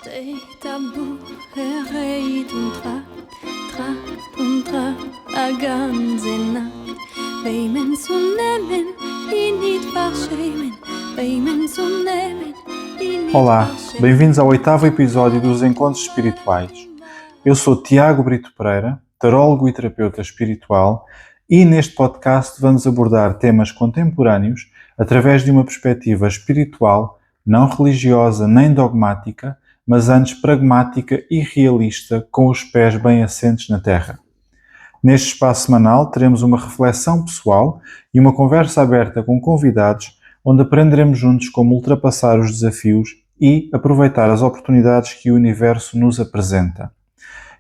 Steht am Buch, reit und tra, a ganze Nacht. Bei men zu nehmen, e nicht verschämen. Bei men zu nehmen, e nicht Olá, verschämen. bem-vindos ao 8º episódio dos Encontros Espirituais. Eu sou Tiago Brito Pereira, tarólogo e terapeuta espiritual, e neste podcast vamos abordar temas contemporâneos através de uma perspectiva espiritual, não religiosa nem dogmática, mas antes pragmática e realista, com os pés bem assentes na terra. Neste espaço semanal teremos uma reflexão pessoal e uma conversa aberta com convidados, onde aprenderemos juntos como ultrapassar os desafios e aproveitar as oportunidades que o universo nos apresenta.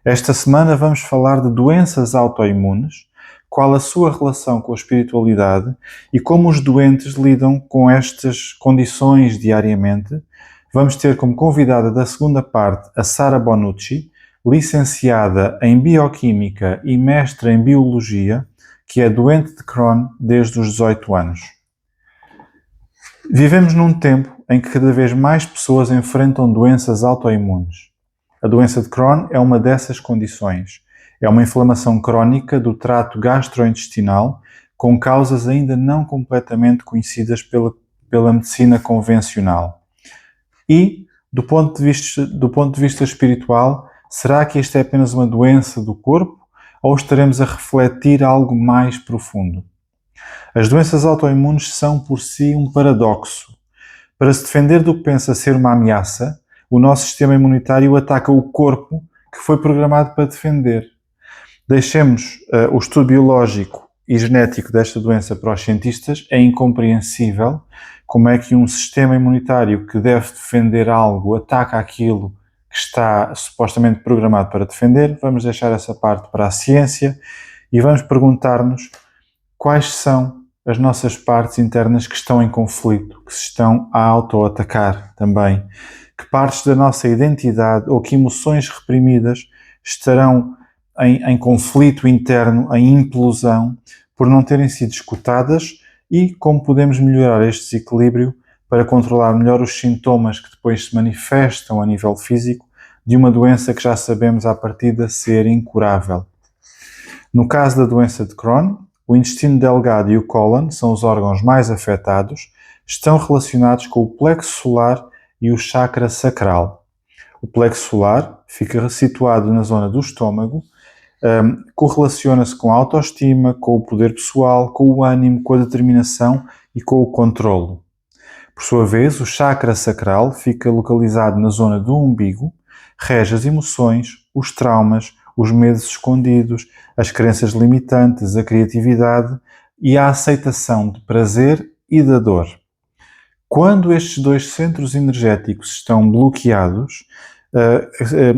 Esta semana vamos falar de doenças autoimunes, qual a sua relação com a espiritualidade e como os doentes lidam com estas condições diariamente. Vamos ter como convidada da segunda parte a Sara Bonucci, licenciada em Bioquímica e mestra em Biologia, que é doente de Crohn desde os 18 anos. Vivemos num tempo em que cada vez mais pessoas enfrentam doenças autoimunes. A doença de Crohn é uma dessas condições. É uma inflamação crónica do trato gastrointestinal com causas ainda não completamente conhecidas pela medicina convencional. E, do ponto de vista espiritual, será que isto é apenas uma doença do corpo ou estaremos a refletir algo mais profundo? As doenças autoimunes são por si um paradoxo. Para se defender do que pensa ser uma ameaça, o nosso sistema imunitário ataca o corpo que foi programado para defender. Deixemos o estudo biológico e genético desta doença para os cientistas. É incompreensível como é que um sistema imunitário que deve defender algo ataca aquilo que está supostamente programado para defender. Vamos deixar essa parte para a ciência e vamos perguntar-nos quais são as nossas partes internas que estão em conflito, que se estão a auto-atacar também. Que partes da nossa identidade ou que emoções reprimidas estarão em conflito interno, em implosão, por não terem sido escutadas, e como podemos melhorar este desequilíbrio para controlar melhor os sintomas que depois se manifestam a nível físico de uma doença que já sabemos à partida ser incurável. No caso da doença de Crohn, o intestino delgado e o cólon são os órgãos mais afetados, estão relacionados com o plexo solar e o chakra sacral. O plexo solar fica situado na zona do estômago, correlaciona-se com a autoestima, com o poder pessoal, com o ânimo, com a determinação e com o controlo. Por sua vez, o chakra sacral fica localizado na zona do umbigo, rege as emoções, os traumas, os medos escondidos, as crenças limitantes, a criatividade e a aceitação de prazer e da dor. Quando estes dois centros energéticos estão bloqueados,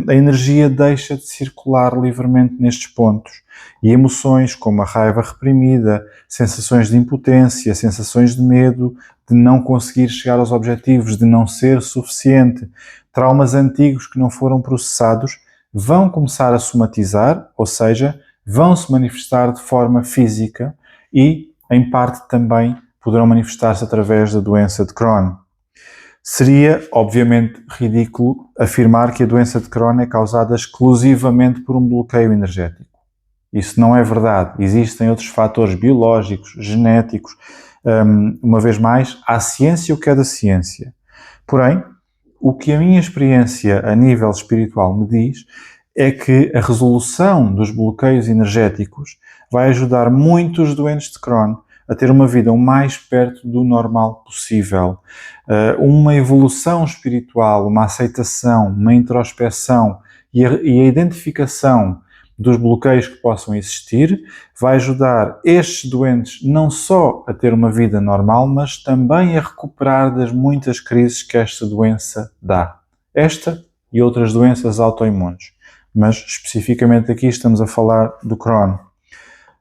a energia deixa de circular livremente nestes pontos e emoções como a raiva reprimida, sensações de impotência, sensações de medo, de não conseguir chegar aos objetivos, de não ser suficiente, traumas antigos que não foram processados, vão começar a somatizar, ou seja, vão se manifestar de forma física e, em parte, também poderão manifestar-se através da doença de Crohn. Seria, obviamente, ridículo afirmar que a doença de Crohn é causada exclusivamente por um bloqueio energético. Isso não é verdade. Existem outros fatores biológicos, genéticos. Uma vez mais, há ciência o que é da ciência. Porém, o que a minha experiência a nível espiritual me diz é que a resolução dos bloqueios energéticos vai ajudar muitos doentes de Crohn a ter uma vida o mais perto do normal possível. Uma evolução espiritual, uma aceitação, uma introspeção e a identificação dos bloqueios que possam existir vai ajudar estes doentes não só a ter uma vida normal, mas também a recuperar das muitas crises que esta doença dá. Esta e outras doenças autoimunes. Mas especificamente aqui estamos a falar do Crohn.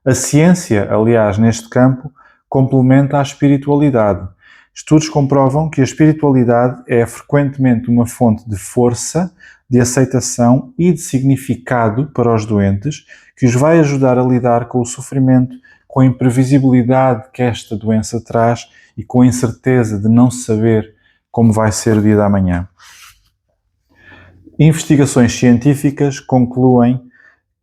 A ciência, aliás, neste campo, complementa a espiritualidade. Estudos comprovam que a espiritualidade é frequentemente uma fonte de força, de aceitação e de significado para os doentes, que os vai ajudar a lidar com o sofrimento, com a imprevisibilidade que esta doença traz e com a incerteza de não saber como vai ser o dia da manhã. Investigações científicas concluem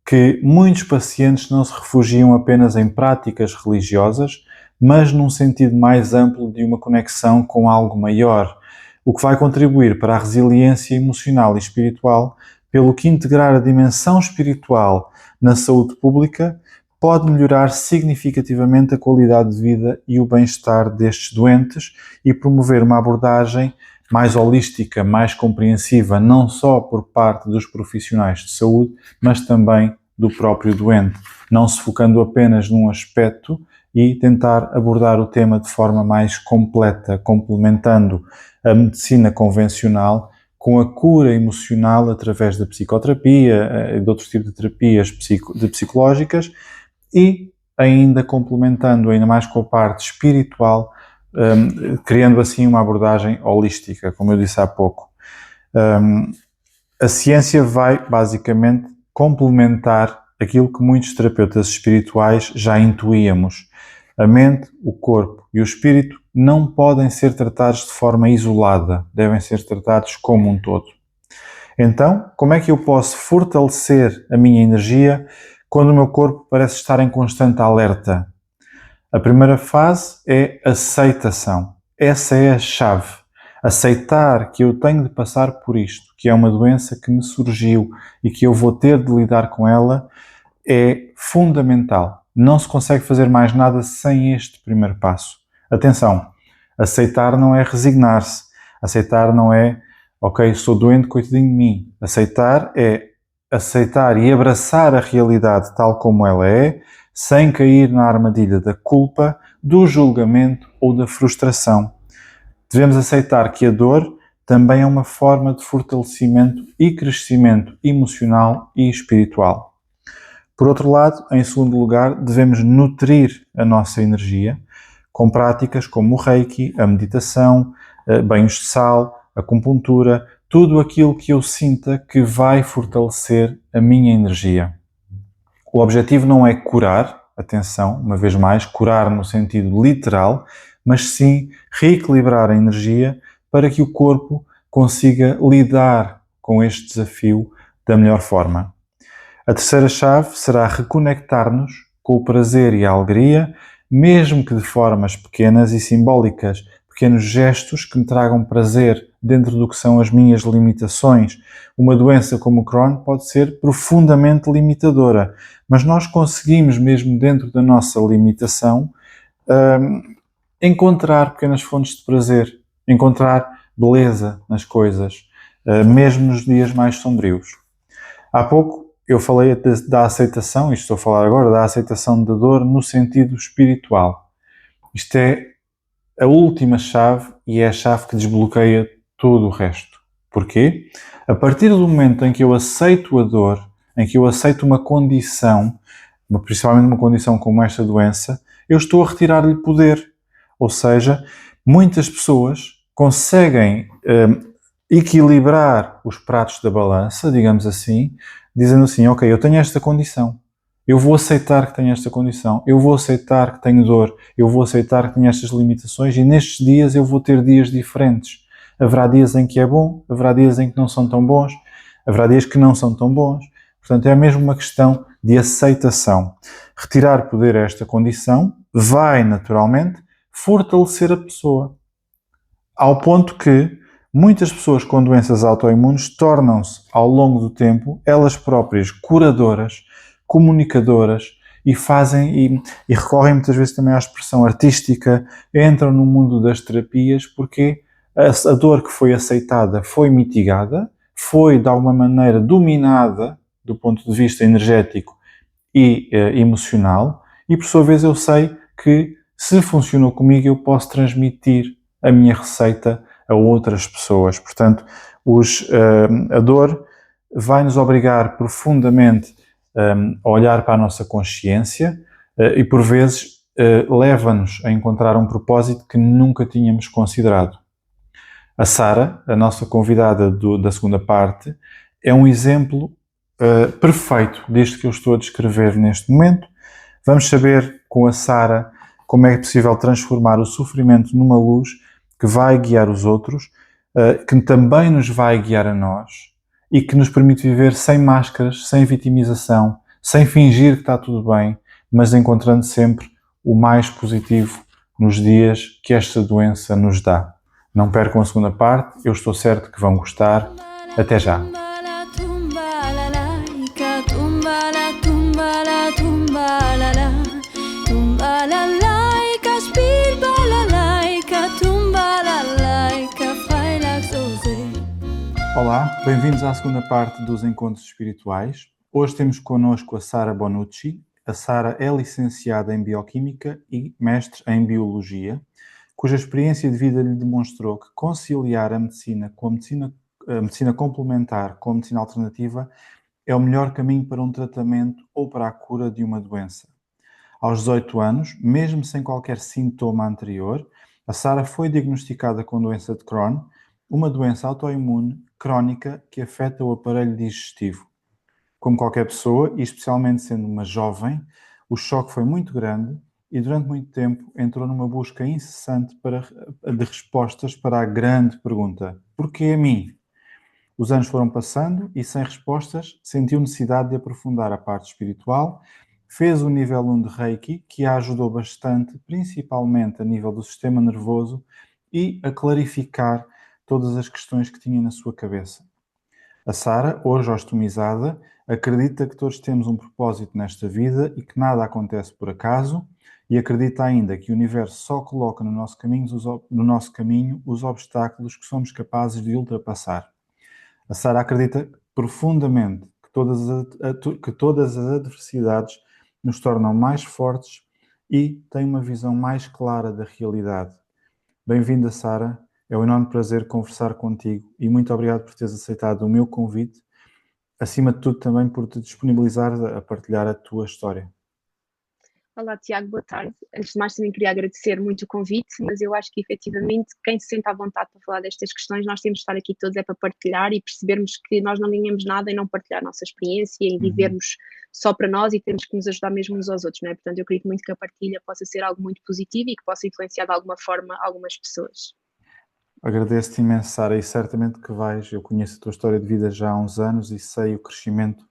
que muitos pacientes não se refugiam apenas em práticas religiosas, mas num sentido mais amplo de uma conexão com algo maior, o que vai contribuir para a resiliência emocional e espiritual, pelo que integrar a dimensão espiritual na saúde pública pode melhorar significativamente a qualidade de vida e o bem-estar destes doentes e promover uma abordagem mais holística, mais compreensiva, não só por parte dos profissionais de saúde, mas também do próprio doente, não se focando apenas num aspecto e tentar abordar o tema de forma mais completa, complementando a medicina convencional com a cura emocional através da psicoterapia e de outros tipos de terapias psicológicas e ainda complementando ainda mais com a parte espiritual, criando assim uma abordagem holística, como eu disse há pouco. A ciência vai basicamente complementar aquilo que muitos terapeutas espirituais já intuíamos. A mente, o corpo e o espírito não podem ser tratados de forma isolada, devem ser tratados como um todo. Então, como é que eu posso fortalecer a minha energia quando o meu corpo parece estar em constante alerta? A primeira fase é aceitação. Essa é a chave. Aceitar que eu tenho de passar por isto, que é uma doença que me surgiu e que eu vou ter de lidar com ela, é fundamental. Não se consegue fazer mais nada sem este primeiro passo. Atenção, aceitar não é resignar-se. Aceitar não é, ok, sou doente, coitadinho de mim. Aceitar é aceitar e abraçar a realidade tal como ela é, sem cair na armadilha da culpa, do julgamento ou da frustração. Devemos aceitar que a dor também é uma forma de fortalecimento e crescimento emocional e espiritual. Por outro lado, em segundo lugar, devemos nutrir a nossa energia com práticas como o Reiki, a meditação, banhos de sal, a acupuntura, tudo aquilo que eu sinta que vai fortalecer a minha energia. O objetivo não é curar, atenção, uma vez mais, curar no sentido literal, mas sim reequilibrar a energia para que o corpo consiga lidar com este desafio da melhor forma. A terceira chave será reconectar-nos com o prazer e a alegria, mesmo que de formas pequenas e simbólicas, pequenos gestos que me tragam prazer dentro do que são as minhas limitações. Uma doença como o Crohn pode ser profundamente limitadora, mas nós conseguimos, mesmo dentro da nossa limitação, encontrar pequenas fontes de prazer, encontrar beleza nas coisas, mesmo nos dias mais sombrios. Há pouco eu falei da aceitação, e estou a falar agora da aceitação da dor no sentido espiritual. Isto é a última chave e é a chave que desbloqueia todo o resto. Porquê? A partir do momento em que eu aceito a dor, em que eu aceito uma condição, principalmente uma condição como esta doença, eu estou a retirar-lhe poder. Ou seja, muitas pessoas conseguem equilibrar os pratos da balança, digamos assim, dizendo assim, ok, eu tenho esta condição, eu vou aceitar que tenho esta condição, eu vou aceitar que tenho dor, eu vou aceitar que tenho estas limitações e nestes dias eu vou ter dias diferentes. Haverá dias em que é bom, haverá dias em que não são tão bons, haverá dias que não são tão bons. Portanto, é mesmo uma questão de aceitação. Retirar poder a esta condição vai, naturalmente, fortalecer a pessoa. Ao ponto que muitas pessoas com doenças autoimunes tornam-se, ao longo do tempo, elas próprias curadoras, comunicadoras e fazem e recorrem muitas vezes também à expressão artística, entram no mundo das terapias porque a dor que foi aceitada foi mitigada, foi de alguma maneira dominada do ponto de vista energético e emocional e por sua vez eu sei que se funcionou comigo eu posso transmitir a minha receita a outras pessoas. Portanto, a dor vai nos obrigar profundamente a olhar para a nossa consciência e, por vezes, leva-nos a encontrar um propósito que nunca tínhamos considerado. A Sara, a nossa convidada da segunda parte, é um exemplo perfeito deste que eu estou a descrever neste momento. Vamos saber com a Sara como é possível transformar o sofrimento numa luz que vai guiar os outros, que também nos vai guiar a nós e que nos permite viver sem máscaras, sem vitimização, sem fingir que está tudo bem, mas encontrando sempre o mais positivo nos dias que esta doença nos dá. Não percam a segunda parte, eu estou certo que vão gostar. Até já! Olá, bem-vindos à segunda parte dos Encontros Espirituais. Hoje temos connosco a Sara Bonucci. A Sara é licenciada em Bioquímica e mestre em Biologia, cuja experiência de vida lhe demonstrou que conciliar a medicina complementar com a medicina alternativa é o melhor caminho para um tratamento ou para a cura de uma doença. Aos 18 anos, mesmo sem qualquer sintoma anterior, a Sara foi diagnosticada com doença de Crohn, uma doença autoimune crónica que afeta o aparelho digestivo. Como qualquer pessoa, e especialmente sendo uma jovem, o choque foi muito grande e durante muito tempo entrou numa busca incessante de respostas para a grande pergunta: porquê a mim? Os anos foram passando e, sem respostas, sentiu necessidade de aprofundar a parte espiritual, fez o nível 1 de Reiki, que a ajudou bastante, principalmente a nível do sistema nervoso, e a clarificar todas as questões que tinha na sua cabeça. A Sara, hoje ostomizada, acredita que todos temos um propósito nesta vida e que nada acontece por acaso, e acredita ainda que o universo só coloca no nosso caminho os obstáculos que somos capazes de ultrapassar. A Sara acredita profundamente que todas as adversidades nos tornam mais fortes e tem uma visão mais clara da realidade. Bem-vinda, Sara. É um enorme prazer conversar contigo e muito obrigado por teres aceitado o meu convite. Acima de tudo, também por te disponibilizares a partilhar a tua história. Olá, Tiago, boa tarde. Antes de mais, também queria agradecer muito o convite, mas eu acho que, efetivamente, quem se sente à vontade para falar destas questões, nós temos de estar aqui todos para partilhar e percebermos que nós não ganhamos nada em não partilhar a nossa experiência, em vivermos só para nós e temos que nos ajudar mesmo uns aos outros, não é? Portanto, eu acredito muito que a partilha possa ser algo muito positivo e que possa influenciar de alguma forma algumas pessoas. Agradeço-te imenso, Sara, e certamente que vais. Eu conheço a tua história de vida já há uns anos e sei o crescimento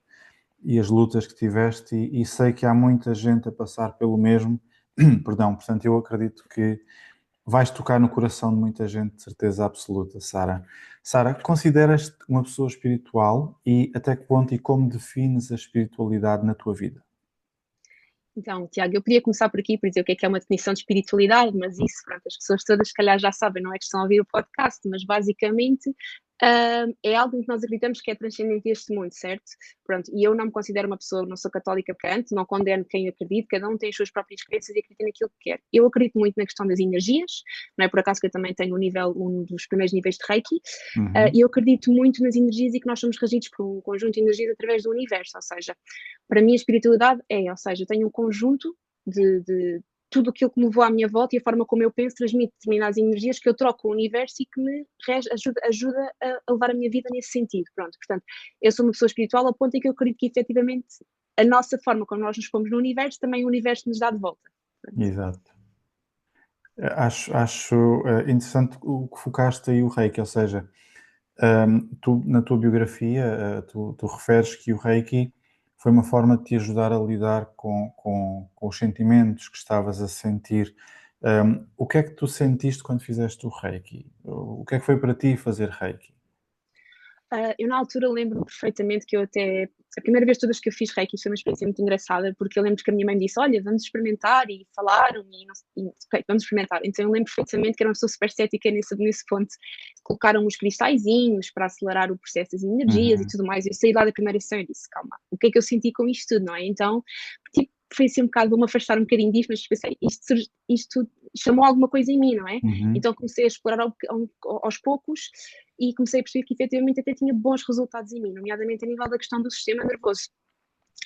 e as lutas que tiveste e sei que há muita gente a passar pelo mesmo, perdão, portanto eu acredito que vais tocar no coração de muita gente, de certeza absoluta, Sara. Sara, consideras-te uma pessoa espiritual e até que ponto e como defines a espiritualidade na tua vida? Então, Tiago, eu podia começar por aqui por dizer o que é uma definição de espiritualidade, mas isso, pronto, as pessoas todas se calhar já sabem, não é que estão a ouvir o podcast, mas basicamente é algo em que nós acreditamos que é transcendente este mundo, certo? Pronto, e eu não me considero uma pessoa, não sou católica portanto, não condeno quem acredita, cada um tem as suas próprias crenças e acredita naquilo que quer. Eu acredito muito na questão das energias, não é por acaso que eu também tenho um dos primeiros níveis de Reiki, e eu acredito muito nas energias e que nós somos regidos por um conjunto de energias através do universo, ou seja, para mim a espiritualidade ou seja, eu tenho um conjunto de tudo aquilo que me voa à minha volta e a forma como eu penso transmite determinadas energias que eu troco com o universo e que me ajuda a levar a minha vida nesse sentido. Pronto, portanto, eu sou uma pessoa espiritual ao ponto em que eu acredito que efetivamente a nossa forma como nós nos pomos no universo, também o universo nos dá de volta. Pronto. Exato. Acho interessante o que focaste aí o Reiki, ou seja, tu na tua biografia tu referes que o Reiki foi uma forma de te ajudar a lidar com os sentimentos que estavas a sentir. O que é que tu sentiste quando fizeste o Reiki? O que é que foi para ti fazer Reiki? Eu na altura lembro-me perfeitamente que a primeira vez todas que eu fiz Reiki foi uma experiência muito engraçada, porque eu lembro que a minha mãe disse, olha, vamos experimentar, e falaram, ok, vamos experimentar. Então eu lembro perfeitamente que era uma pessoa super cética nesse ponto, colocaram os cristalzinhos para acelerar o processo das energias e tudo mais, eu saí lá da primeira sessão e disse, calma, o que é que eu senti com isto tudo, não é? Então, tipo, foi assim um bocado, vou-me afastar um bocadinho disto, mas pensei, isto chamou alguma coisa em mim, não é? Então comecei a explorar aos poucos e comecei a perceber que efetivamente até tinha bons resultados em mim, nomeadamente a nível da questão do sistema nervoso.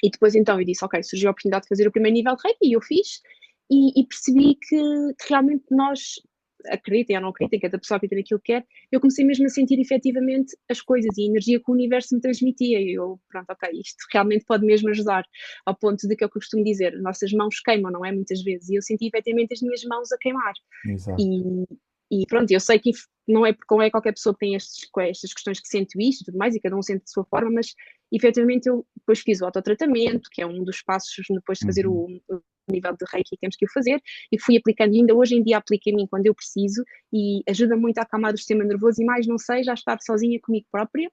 E depois então eu disse, ok, surgiu a oportunidade de fazer o primeiro nível de Reiki e eu fiz e percebi que realmente nós, acreditem ou não acreditem, cada pessoa acredita naquilo que quer, eu comecei mesmo a sentir efetivamente as coisas e a energia que o universo me transmitia e eu, pronto, ok, isto realmente pode mesmo ajudar, ao ponto de que é o que eu costumo dizer, nossas mãos queimam, não é? Muitas vezes, e eu senti efetivamente as minhas mãos a queimar. Exato. E E pronto, eu sei que não é qualquer pessoa que tem estas questões que sente isto e tudo mais, e cada um sente de sua forma, mas efetivamente eu depois fiz o autotratamento, que é um dos passos depois de fazer Uhum. o nível de Reiki que temos que o fazer, e fui aplicando, e ainda hoje em dia aplico em mim quando eu preciso, e ajuda muito a acalmar o sistema nervoso, e mais não sei, já estar sozinha comigo própria,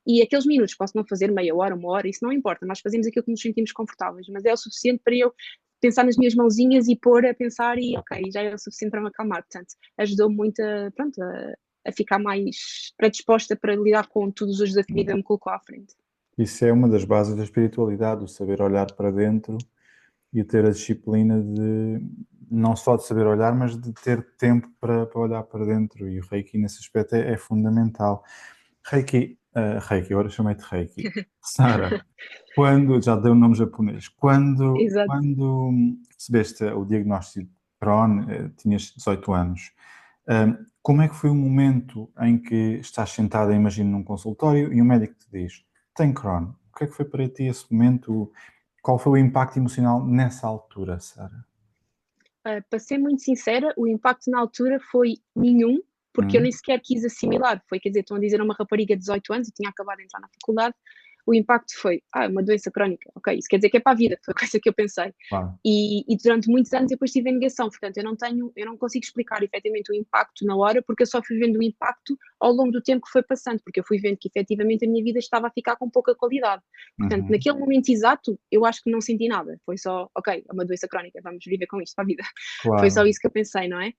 e aqueles minutos, posso não fazer meia hora, uma hora, isso não importa, nós fazemos aquilo que nos sentimos confortáveis, mas é o suficiente para eu pensar nas minhas mãozinhas e pôr a pensar e ok, já é o suficiente para me acalmar, portanto, ajudou muito pronto, a ficar mais predisposta para lidar com todos os desafios que a vida me colocou à frente. Isso é uma das bases da espiritualidade, o saber olhar para dentro e ter a disciplina de, não só de saber olhar, mas de ter tempo para olhar para dentro, e o Reiki nesse aspecto é fundamental. Reiki, agora chamei-te Reiki. Sara, quando, já deu o nome japonês, Exato. quando recebeste o diagnóstico de Crohn, tinhas 18 anos, como é que foi o momento em que estás sentada, imagino, num consultório e o médico te diz, tem Crohn? O que é que foi para ti esse momento? Qual foi o impacto emocional nessa altura, Sara? Para ser muito sincera, o impacto na altura foi nenhum, porque eu nem Hum? sequer quis assimilar. Foi, quer dizer, estão a dizer a uma rapariga de 18 anos, e tinha acabado de entrar na faculdade, o impacto foi, uma doença crónica, ok, isso quer dizer que é para a vida, foi a coisa que eu pensei. Claro. E durante muitos anos eu depois tive a negação, portanto eu não consigo explicar efetivamente o impacto na hora, porque eu só fui vendo o impacto ao longo do tempo que foi passando, porque eu fui vendo que efetivamente a minha vida estava a ficar com pouca qualidade. Portanto, Uhum. naquele momento exato, eu acho que não senti nada, foi só, ok, é uma doença crónica, vamos viver com isto para a vida. Foi só Claro. isso que eu pensei, não é?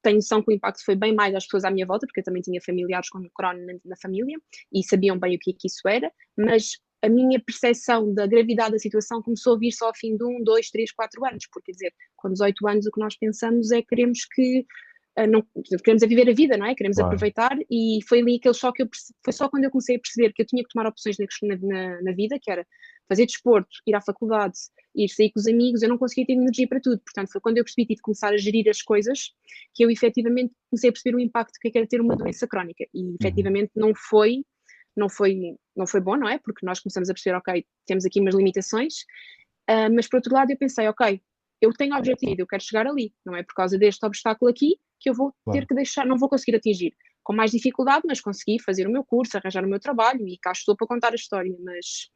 Tenho noção que o impacto foi bem mais às pessoas à minha volta, porque eu também tinha familiares com Crohn na família e sabiam bem o que isso era, mas a minha percepção da gravidade da situação começou a vir só ao fim de 1, 2, 3, 4 anos, porque quer dizer, com 18 anos o que nós pensamos é que queremos que não, queremos é viver a vida, não é? Queremos Claro. aproveitar, e foi ali aquele choque, foi só quando eu comecei a perceber que eu tinha que tomar opções na vida, que era fazer desporto, ir à faculdade, ir sair com os amigos, eu não conseguia ter energia para tudo, portanto foi quando eu percebi que tive que começar a gerir as coisas, que eu efetivamente comecei a perceber o impacto que é ter uma doença crónica, e Uhum. efetivamente não foi bom, não é? Porque nós começamos a perceber, ok, temos aqui umas limitações, mas por outro lado eu pensei, ok, eu tenho objetivo, eu quero chegar ali, não é por causa deste obstáculo aqui que eu vou ter Claro. que deixar, não vou conseguir atingir. Com mais dificuldade, mas consegui fazer o meu curso, arranjar o meu trabalho e cá estou para contar a história, mas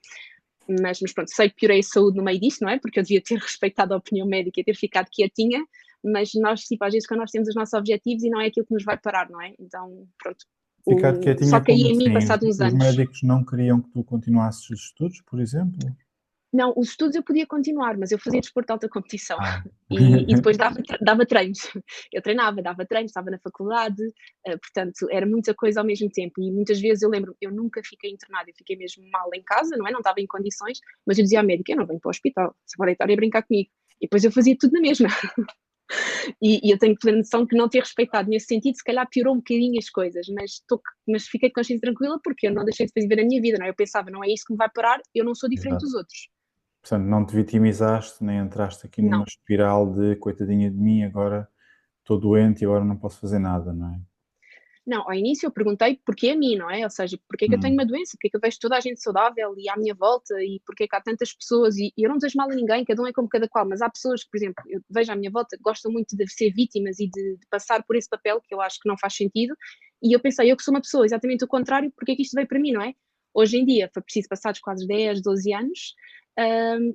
pronto, sei que piorei a saúde no meio disso, não é? Porque eu devia ter respeitado a opinião médica e ter ficado quietinha, mas nós, tipo, às vezes quando nós temos os nossos objetivos e não é aquilo que nos vai parar, não é? Então, pronto, Ficar só quietinha caí como em mim assim? passado uns Os anos. médicos não queriam que tu continuasses os estudos, por exemplo? Não, os estudos eu podia continuar, mas eu fazia desporto de alta competição Ah. e depois dava treinos. Eu treinava, dava treinos, estava na faculdade, portanto, era muita coisa ao mesmo tempo. E muitas vezes eu lembro, eu nunca fiquei internada, eu fiquei mesmo mal em casa, não é? Não estava em condições, mas eu dizia à médica: eu não venho para o hospital, se for deitar e brincar comigo. E depois eu fazia tudo na mesma. E eu tenho plena noção que não ter respeitado nesse sentido, se calhar piorou um bocadinho as coisas, mas fiquei com a consciência tranquila porque eu não deixei de viver a minha vida, não é? Eu pensava, não é isso que me vai parar, eu não sou diferente Exato. dos outros. Portanto, não te vitimizaste, nem entraste aqui numa Não. espiral de coitadinha de mim, agora estou doente e agora não posso fazer nada, não é? Não, ao início eu perguntei porquê a mim, não é? Ou seja, porquê é que eu tenho Hum. uma doença, porquê é que eu vejo toda a gente saudável e à minha volta e porquê é que há tantas pessoas e eu não desejo mal a ninguém, cada um é como cada qual, mas há pessoas que, por exemplo, eu vejo à minha volta que gostam muito de ser vítimas e de passar por esse papel que eu acho que não faz sentido e eu pensei, eu que sou uma pessoa exatamente o contrário, porquê é que isto veio para mim, não é? Hoje em dia foi preciso passados quase 10, 12 anos,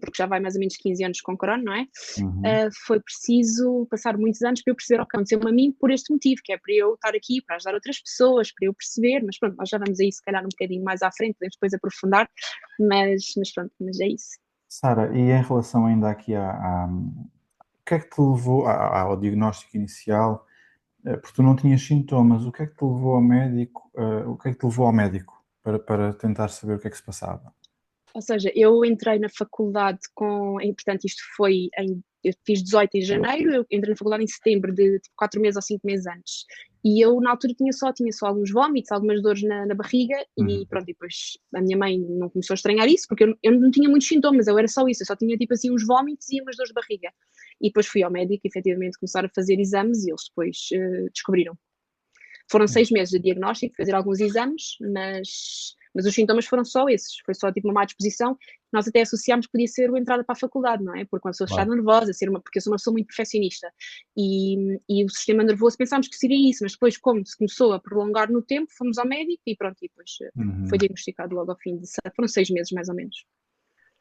porque já vai mais ou menos 15 anos com corona, não é? Uhum. Foi preciso passar muitos anos para eu perceber o que aconteceu a mim por este motivo, que é para eu estar aqui, para ajudar outras pessoas, para eu perceber, mas pronto, nós já vamos aí se calhar um bocadinho mais à frente, podemos depois aprofundar, mas pronto, mas é isso. Sara, e em relação ainda aqui o que é que te levou ao diagnóstico inicial? Porque tu não tinhas sintomas, o que é que te levou ao médico? O que é que te levou ao médico para tentar saber o que é que se passava? Ou seja, eu entrei na faculdade portanto, isto foi eu fiz 18 em janeiro, eu entrei na faculdade em setembro, de 4 meses ou 5 meses antes. E eu, na altura, tinha só alguns vómitos, algumas dores na barriga, e Uhum. pronto, e depois a minha mãe não começou a estranhar isso, porque eu não tinha muitos sintomas, eu era só isso, eu só tinha tipo assim uns vómitos e umas dores de barriga. E depois fui ao médico, efetivamente, começaram a fazer exames e eles depois descobriram. Foram 6 meses de diagnóstico, fazer alguns exames, Mas os sintomas foram só esses, foi só tipo uma má disposição. Nós até associámos que podia ser a entrada para a faculdade, não é? Porque uma pessoa está Claro. nervosa, porque eu sou uma pessoa muito perfeccionista. E o sistema nervoso pensámos que seria isso, mas depois, como se começou a prolongar no tempo, fomos ao médico e pronto, e depois foi Uhum. diagnosticado logo ao fim de. Foram 6 meses mais ou menos.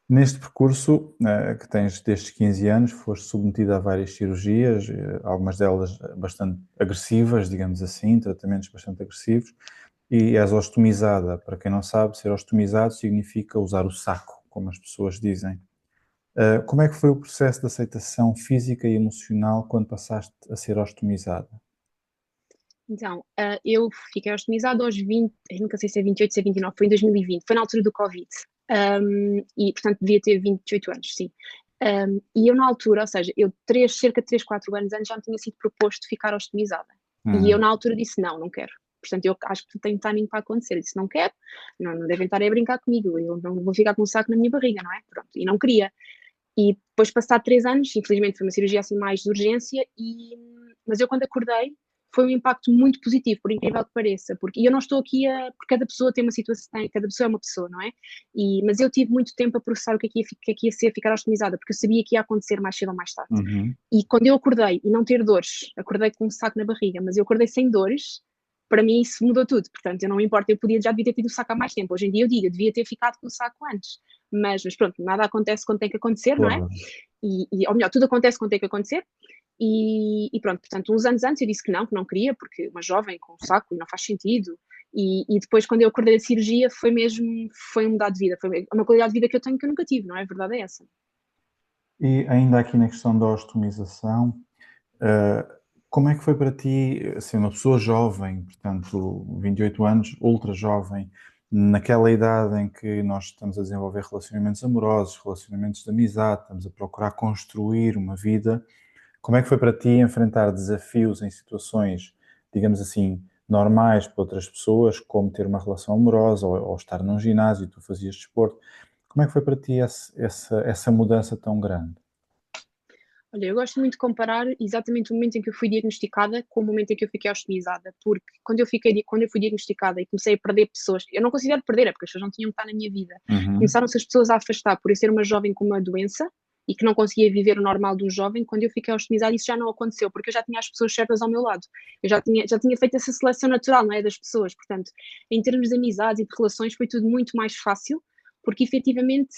Neste percurso que tens destes 15 anos, foste submetida a várias cirurgias, algumas delas bastante agressivas, digamos assim, tratamentos bastante agressivos, e és ostomizada. Para quem não sabe, ser ostomizado significa usar o saco, como as pessoas dizem. Como é que foi o processo de aceitação física e emocional quando passaste a ser ostomizada? Então, eu fiquei ostomizada aos 20, eu nunca sei se é 28, se é 29, foi em 2020, foi na altura do Covid. E, portanto, devia ter 28 anos, sim. E eu, na altura, ou seja, cerca de 3, 4 anos antes, já me tinha sido proposto ficar ostomizada. E eu, Hum. na altura, disse: não, não quero. Portanto, eu acho que tenho timing para acontecer. Eu disse: não quero, não devem estar a brincar comigo, eu não vou ficar com um saco na minha barriga, não é? Pronto, e não queria. E depois, passado 3 anos, infelizmente foi uma cirurgia assim mais de urgência, mas eu quando acordei foi um impacto muito positivo, por incrível que pareça, porque eu não estou aqui porque cada pessoa tem uma situação, cada pessoa é uma pessoa, não é? Mas eu tive muito tempo a processar o que é que ia ser ficar ostomizada, porque eu sabia que ia acontecer mais cedo ou mais tarde. Uhum. E quando eu acordei e não ter dores, acordei com um saco na barriga, mas eu acordei sem dores, para mim isso mudou tudo. Portanto, eu não me importo, já devia ter tido o saco há mais tempo. Hoje em dia eu digo, eu devia ter ficado com o saco antes. Mas pronto, nada acontece quando tem que acontecer, não é? Claro. Ou melhor, tudo acontece quando tem que acontecer. E pronto, portanto, uns anos antes eu disse que não queria, porque uma jovem com um saco não faz sentido. E depois, quando eu acordei da cirurgia, foi um mudar de vida, foi uma qualidade de vida que eu tenho que eu nunca tive, não é? A verdade é essa. E ainda aqui na questão da ostomização, Uh, como é que foi para ti, assim, uma pessoa jovem, portanto, 28 anos, ultra jovem, naquela idade em que nós estamos a desenvolver relacionamentos amorosos, relacionamentos de amizade, estamos a procurar construir uma vida, como é que foi para ti enfrentar desafios em situações, digamos assim, normais para outras pessoas, como ter uma relação amorosa ou estar num ginásio e tu fazias desporto? Como é que foi para ti essa mudança tão grande? Olha, eu gosto muito de comparar exatamente o momento em que eu fui diagnosticada com o momento em que eu fiquei hospitalizada, porque quando eu fui diagnosticada e comecei a perder pessoas, eu não considero perder, é porque as pessoas não tinham que estar na minha vida, Uhum. começaram-se as pessoas a afastar por eu ser uma jovem com uma doença e que não conseguia viver o normal de um jovem. Quando eu fiquei hospitalizada, isso já não aconteceu, porque eu já tinha as pessoas certas ao meu lado, eu já tinha feito essa seleção natural, não é, das pessoas, portanto, em termos de amizades e de relações foi tudo muito mais fácil, porque efetivamente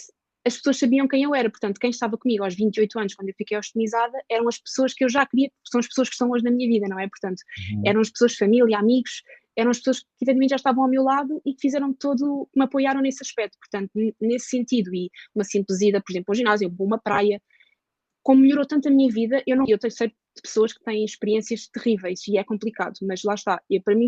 as pessoas sabiam quem eu era, portanto, quem estava comigo aos 28 anos, quando eu fiquei hospitalizada, eram as pessoas que eu já queria, são as pessoas que estão hoje na minha vida, não é? Portanto, Uhum. eram as pessoas, família, amigos, eram as pessoas que efetivamente já estavam ao meu lado e que fizeram todo, que me apoiaram nesse aspecto, portanto, nesse sentido, e uma simples ida, por exemplo, ao ginásio, uma praia, como melhorou tanto a minha vida, eu sei de pessoas que têm experiências terríveis e é complicado, mas lá está, e para mim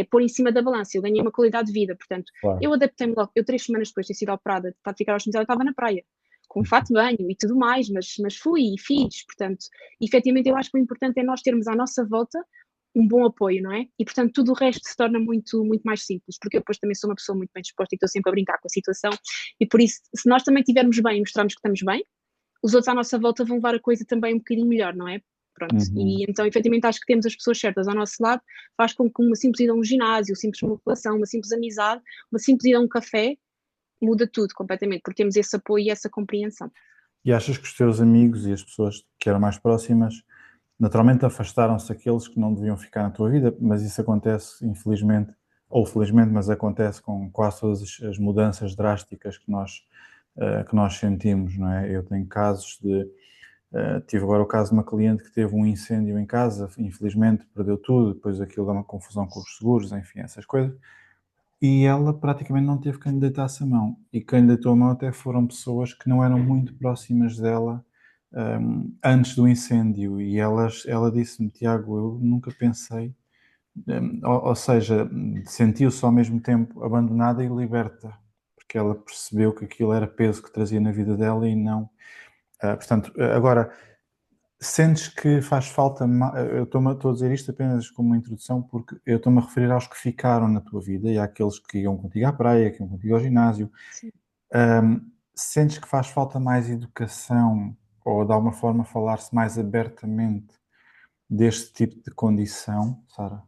pôr em cima da balança, eu ganhei uma qualidade de vida, portanto, Claro. eu adaptei-me logo, eu 3 semanas depois de ter sido operada, de ficar hospitalizada, estava na praia, com fato de banho e tudo mais, mas fui e fiz, portanto, efetivamente eu acho que o importante é nós termos à nossa volta um bom apoio, não é? E portanto tudo o resto se torna muito, muito mais simples, porque eu depois também sou uma pessoa muito bem disposta e estou sempre a brincar com a situação, e por isso, se nós também estivermos bem e mostrarmos que estamos bem, os outros à nossa volta vão levar a coisa também um bocadinho melhor, não é? Pronto, Uhum. e então efetivamente acho que temos as pessoas certas ao nosso lado, faz com que uma simples ida a um ginásio, uma simples musculação, uma simples amizade, uma simples ida a um café, muda tudo completamente, porque temos esse apoio e essa compreensão. E achas que os teus amigos e as pessoas que eram mais próximas, naturalmente afastaram-se aqueles que não deviam ficar na tua vida, mas isso acontece, infelizmente, ou felizmente, mas acontece com quase todas as mudanças drásticas que nós sentimos, não é? Eu tenho casos tive agora o caso de uma cliente que teve um incêndio em casa, infelizmente perdeu tudo, depois aquilo dá uma confusão com os seguros, enfim, essas coisas. E ela praticamente não teve quem lhe deitasse a mão. E quem lhe deitou a mão até foram pessoas que não eram muito próximas dela, antes do incêndio. E ela disse-me: Tiago, eu nunca pensei, ou seja, sentiu-se ao mesmo tempo abandonada e liberta, porque ela percebeu que aquilo era peso que trazia na vida dela e não. Portanto, agora, sentes que faz falta, eu estou a dizer isto apenas como uma introdução, porque eu estou-me a referir aos que ficaram na tua vida e àqueles que iam contigo à praia, que iam contigo ao ginásio. Sim. Sentes que faz falta mais educação ou de alguma forma falar-se mais abertamente deste tipo de condição, Sara?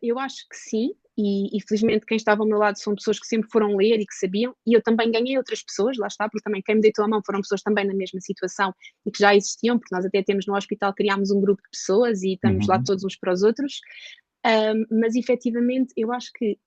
Eu acho que sim, e felizmente quem estava ao meu lado são pessoas que sempre foram ler e que sabiam, e eu também ganhei outras pessoas, lá está, porque também quem me deitou a mão foram pessoas também na mesma situação e que já existiam, porque nós até temos no hospital, criámos um grupo de pessoas e estamos lá Uhum. todos uns para os outros. Mas efetivamente eu acho que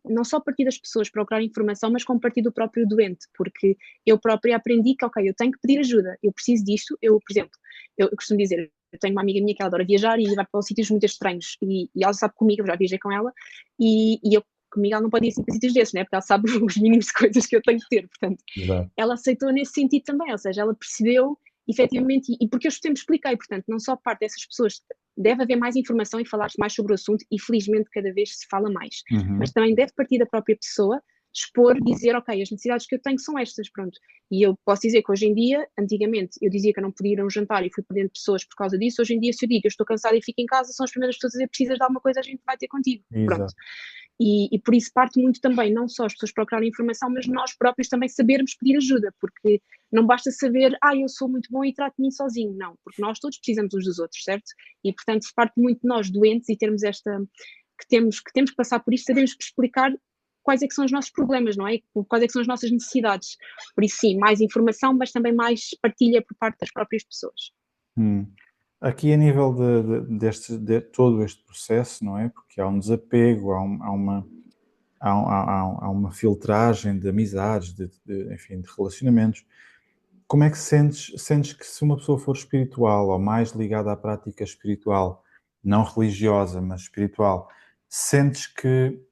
não só a partir das pessoas procurar informação, mas com a partir do próprio doente, porque eu própria aprendi que, ok, eu tenho que pedir ajuda, eu preciso disto, eu, por exemplo, eu costumo dizer, eu tenho uma amiga minha que ela adora viajar e vai para sítios muito estranhos, e ela sabe comigo, eu já viajei com ela, e eu comigo ela não pode ir assim para sítios desses, né? Porque ela sabe os mínimos de coisas que eu tenho que ter, portanto, Exato. ela aceitou nesse sentido também, ou seja, ela percebeu efetivamente, e porque eu sempre expliquei, portanto, não só parte dessas pessoas, deve haver mais informação e falar mais sobre o assunto, e felizmente cada vez se fala mais, mas Uhum. também deve partir da própria pessoa, expor, dizer, ok, as necessidades que eu tenho são estas, pronto. E eu posso dizer que hoje em dia, antigamente, eu dizia que eu não podia ir a um jantar e fui perdendo pessoas por causa disso, hoje em dia, se eu digo que eu estou cansada e fico em casa, são as primeiras pessoas a dizer, precisas de alguma coisa, a gente vai ter contigo, pronto. Exato. E por isso parte muito também, não só as pessoas procurarem informação, mas nós próprios também sabermos pedir ajuda, porque não basta saber, eu sou muito bom e trato de mim sozinho, não, porque nós todos precisamos uns dos outros, certo? E portanto parte muito de nós doentes e termos que temos que passar por isto, sabemos explicar quais é que são os nossos problemas, não é? Quais é que são as nossas necessidades. Por isso sim, mais informação, mas também mais partilha por parte das próprias pessoas. Hum. Aqui a nível de todo este processo, não é? Porque há um desapego, há uma filtragem de amizades, enfim, de relacionamentos. Como é que sentes que se uma pessoa for espiritual ou mais ligada à prática espiritual, não religiosa, mas espiritual, sentes que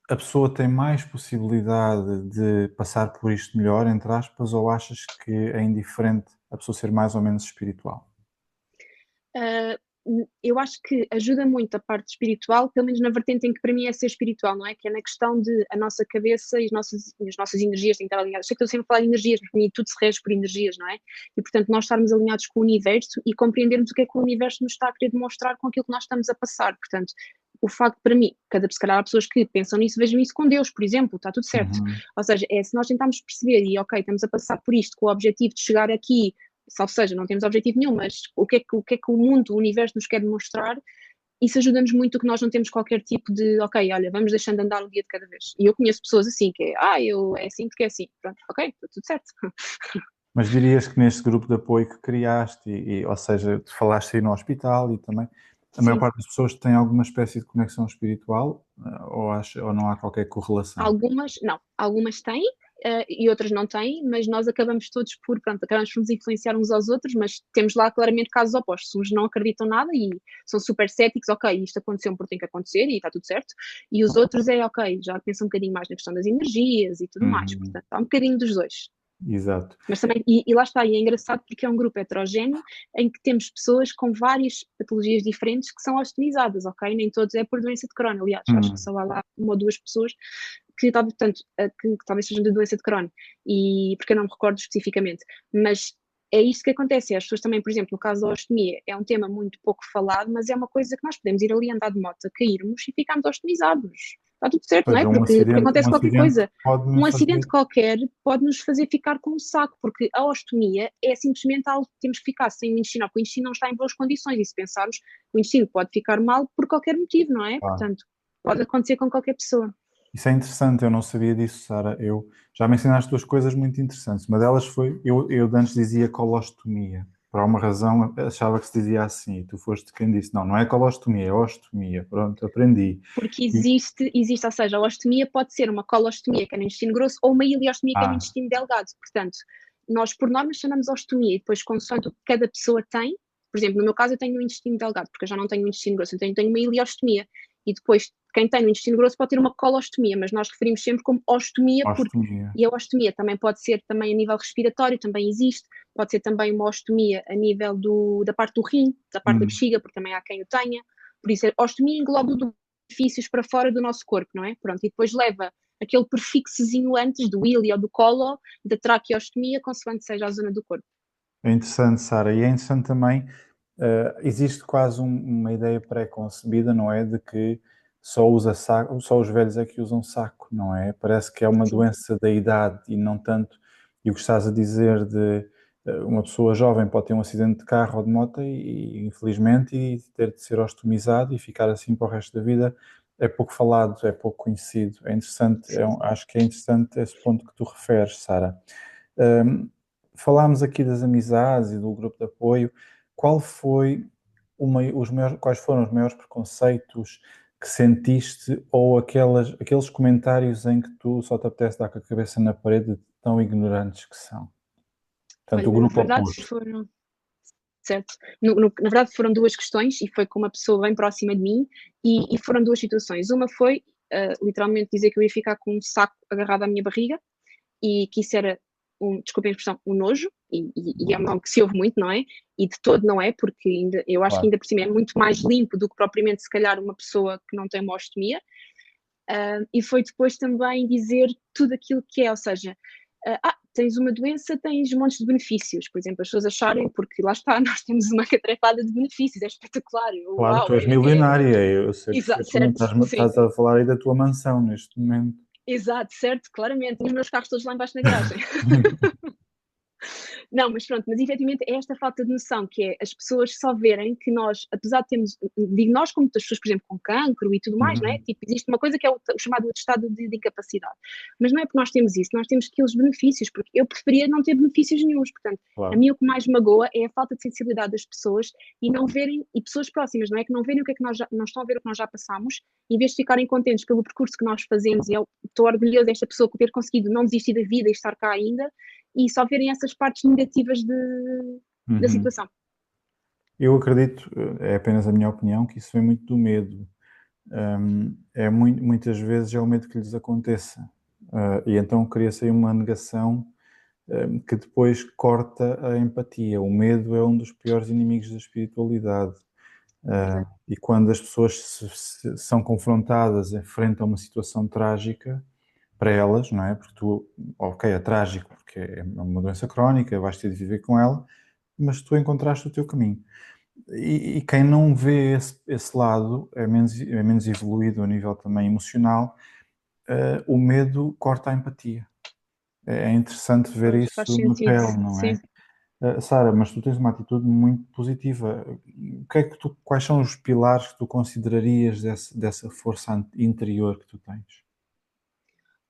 a pessoa tem mais possibilidade de passar por isto melhor, entre aspas, ou achas que é indiferente a pessoa ser mais ou menos espiritual? Uh, eu acho que ajuda muito a parte espiritual, pelo menos na vertente em que para mim é ser espiritual, não é? Que é na questão de a nossa cabeça e as nossas energias têm que estar alinhadas. Sei que estou sempre a falar de energias, mas para mim tudo se rege por energias, não é? E portanto nós estarmos alinhados com o universo e compreendermos o que é que o universo nos está a querer demonstrar com aquilo que nós estamos a passar. Portanto, o facto para mim, se calhar há pessoas que pensam nisso, vejam isso com Deus, por exemplo, está tudo certo. Uhum. Ou seja, se nós tentarmos perceber e ok, estamos a passar por isto com o objetivo de chegar aqui, salvo seja, não temos objetivo nenhum, mas o que é que o mundo, o universo nos quer demonstrar, isso ajuda-nos muito que nós não temos qualquer tipo de, ok, olha, vamos deixando andar um dia de cada vez. E eu conheço pessoas assim, que é assim porque é assim. Pronto, ok, está tudo certo. Mas dirias que neste grupo de apoio que criaste, ou seja, tu falaste aí no hospital e também, a maior Sim, parte das pessoas tem alguma espécie de conexão espiritual, ou não há qualquer correlação? algumas têm, e outras não têm, mas nós acabamos todos acabamos por nos influenciar uns aos outros, mas temos lá claramente casos opostos. Uns não acreditam nada e são super céticos, ok, isto aconteceu porque tem que acontecer e está tudo certo. E os outros ok, já pensam um bocadinho mais na questão das energias e tudo mais. Uhum. Portanto, há um bocadinho dos dois. Exato. Mas também, e lá está, e é engraçado porque é um grupo heterogéneo em que temos pessoas com várias patologias diferentes que são ostomizadas, ok? Nem todos é por doença de Crohn, aliás, acho que Uhum. só há lá uma ou duas pessoas que, portanto, que talvez sejam de doença de Crohn, e, porque eu não me recordo especificamente, mas é isto que acontece, as pessoas também, por exemplo, no caso da ostomia, é um tema muito pouco falado, mas é uma coisa que nós podemos ir ali andar de moto, cairmos e ficarmos ostomizados. Está tudo certo, Ou não é? seja, Porque acontece um qualquer acidente coisa. pode Um fazer. acidente qualquer pode nos fazer ficar com um saco, porque a ostomia é simplesmente algo que temos que ficar sem o intestino, porque o intestino não está em boas condições, e se pensarmos, o intestino pode ficar mal por qualquer motivo, não é? Claro. Portanto, pode acontecer com qualquer pessoa. Isso é interessante, eu não sabia disso, Sara. Eu já me ensinaste duas coisas muito interessantes. Uma delas foi, eu de antes dizia colostomia. Por alguma razão achava que se dizia assim, e tu foste quem disse, não é colostomia, é ostomia. Pronto, aprendi. Porque E- ou seja, a ostomia pode ser uma colostomia, que é no intestino grosso, ou uma ileostomia, que é no ah, intestino delgado. Portanto, nós, por norma, chamamos ostomia, e depois, consoante o que cada pessoa tem, por exemplo, no meu caso, eu tenho um intestino delgado, porque eu já não tenho um intestino grosso, eu tenho uma ileostomia. E depois, quem tem um intestino grosso pode ter uma colostomia, mas nós referimos sempre como ostomia, ostomia. e a ostomia também pode ser também a nível respiratório, também existe, pode ser também uma ostomia a nível da parte do rim, da parte da Hum. bexiga, porque também há quem o tenha. Por isso, a ostomia engloba o orifícios para fora do nosso corpo, não é? Pronto, e depois leva aquele prefixozinho antes do ili ou do colo, da traqueostomia, consoante seja a zona do corpo. É interessante, Sara, e é interessante também, existe quase uma ideia pré-concebida, não é, de que só usa saco, só os velhos é que usam saco, não é? Parece que é uma Sim. doença da idade e não tanto, e o que estás a dizer de uma pessoa jovem pode ter um acidente de carro ou de moto infelizmente, e ter de ser ostomizado e ficar assim para o resto da vida, é pouco falado, é pouco conhecido. É interessante, acho que é interessante esse ponto que tu referes, Sara. Falámos aqui das amizades e do grupo de apoio. Quais foram os maiores preconceitos que sentiste ou aqueles comentários em que tu só te apetece dar com a cabeça na parede de tão ignorantes que são? Portanto, Olha, o na grupo verdade oposto. foram, certo? Na verdade foram duas questões e foi com uma pessoa bem próxima de mim e foram duas situações. Uma foi literalmente dizer que eu ia ficar com um saco agarrado à minha barriga e que isso era, desculpem a expressão, um nojo, e é algo que se ouve muito, não é? E de todo não é, porque eu acho que Claro. ainda por cima é muito mais limpo do que propriamente, se calhar, uma pessoa que não tem uma ostomia. E foi depois também dizer tudo aquilo que é, ou seja, tens uma doença, tens montes de benefícios. Por exemplo, as pessoas acharem, porque lá está, nós temos uma catrefada de benefícios, é espetacular. Claro, tu Uau, és milionária, eu sei exato, perfeitamente. certo, sim, Estás a falar aí da tua mansão neste momento. exato, certo, claramente. Tenho os meus carros todos lá embaixo na garagem. Não, mas pronto, mas efetivamente é esta falta de noção que é as pessoas só verem que nós, apesar de termos, digo nós como muitas pessoas, por exemplo, com cancro e tudo mais, não é? Uhum. Tipo, existe uma coisa que é o chamado estado de incapacidade. Mas não é porque nós temos isso, nós temos aqueles benefícios, porque eu preferia não ter benefícios nenhuns. Portanto, a Claro. mim o que mais magoa é a falta de sensibilidade das pessoas e não verem, e pessoas próximas, não é? Que não verem o que é que não estão a ver o que nós já passamos, em vez de ficarem contentes pelo percurso que nós fazemos, e eu estou orgulhosa desta pessoa por ter conseguido não desistir da vida e estar cá ainda, e só verem essas partes negativas da Uhum. situação. Eu acredito, é apenas a minha opinião, que isso vem muito do medo. Muitas vezes é o medo que lhes aconteça. E então cria-se aí uma negação, que depois corta a empatia. O medo é um dos piores inimigos da espiritualidade. Exato. E quando as pessoas são confrontadas em frente a uma situação trágica para elas, não é? Porque ok, é trágico, porque é uma doença crónica, vais ter de viver com ela, mas tu encontraste o teu caminho. E quem não vê esse lado é menos evoluído a nível também emocional. O medo corta a empatia. É interessante ver Pois, faz isso na sentido, pele, não sim. é? Sara, mas tu tens uma atitude muito positiva. Quais são os pilares que tu considerarias dessa força interior que tu tens?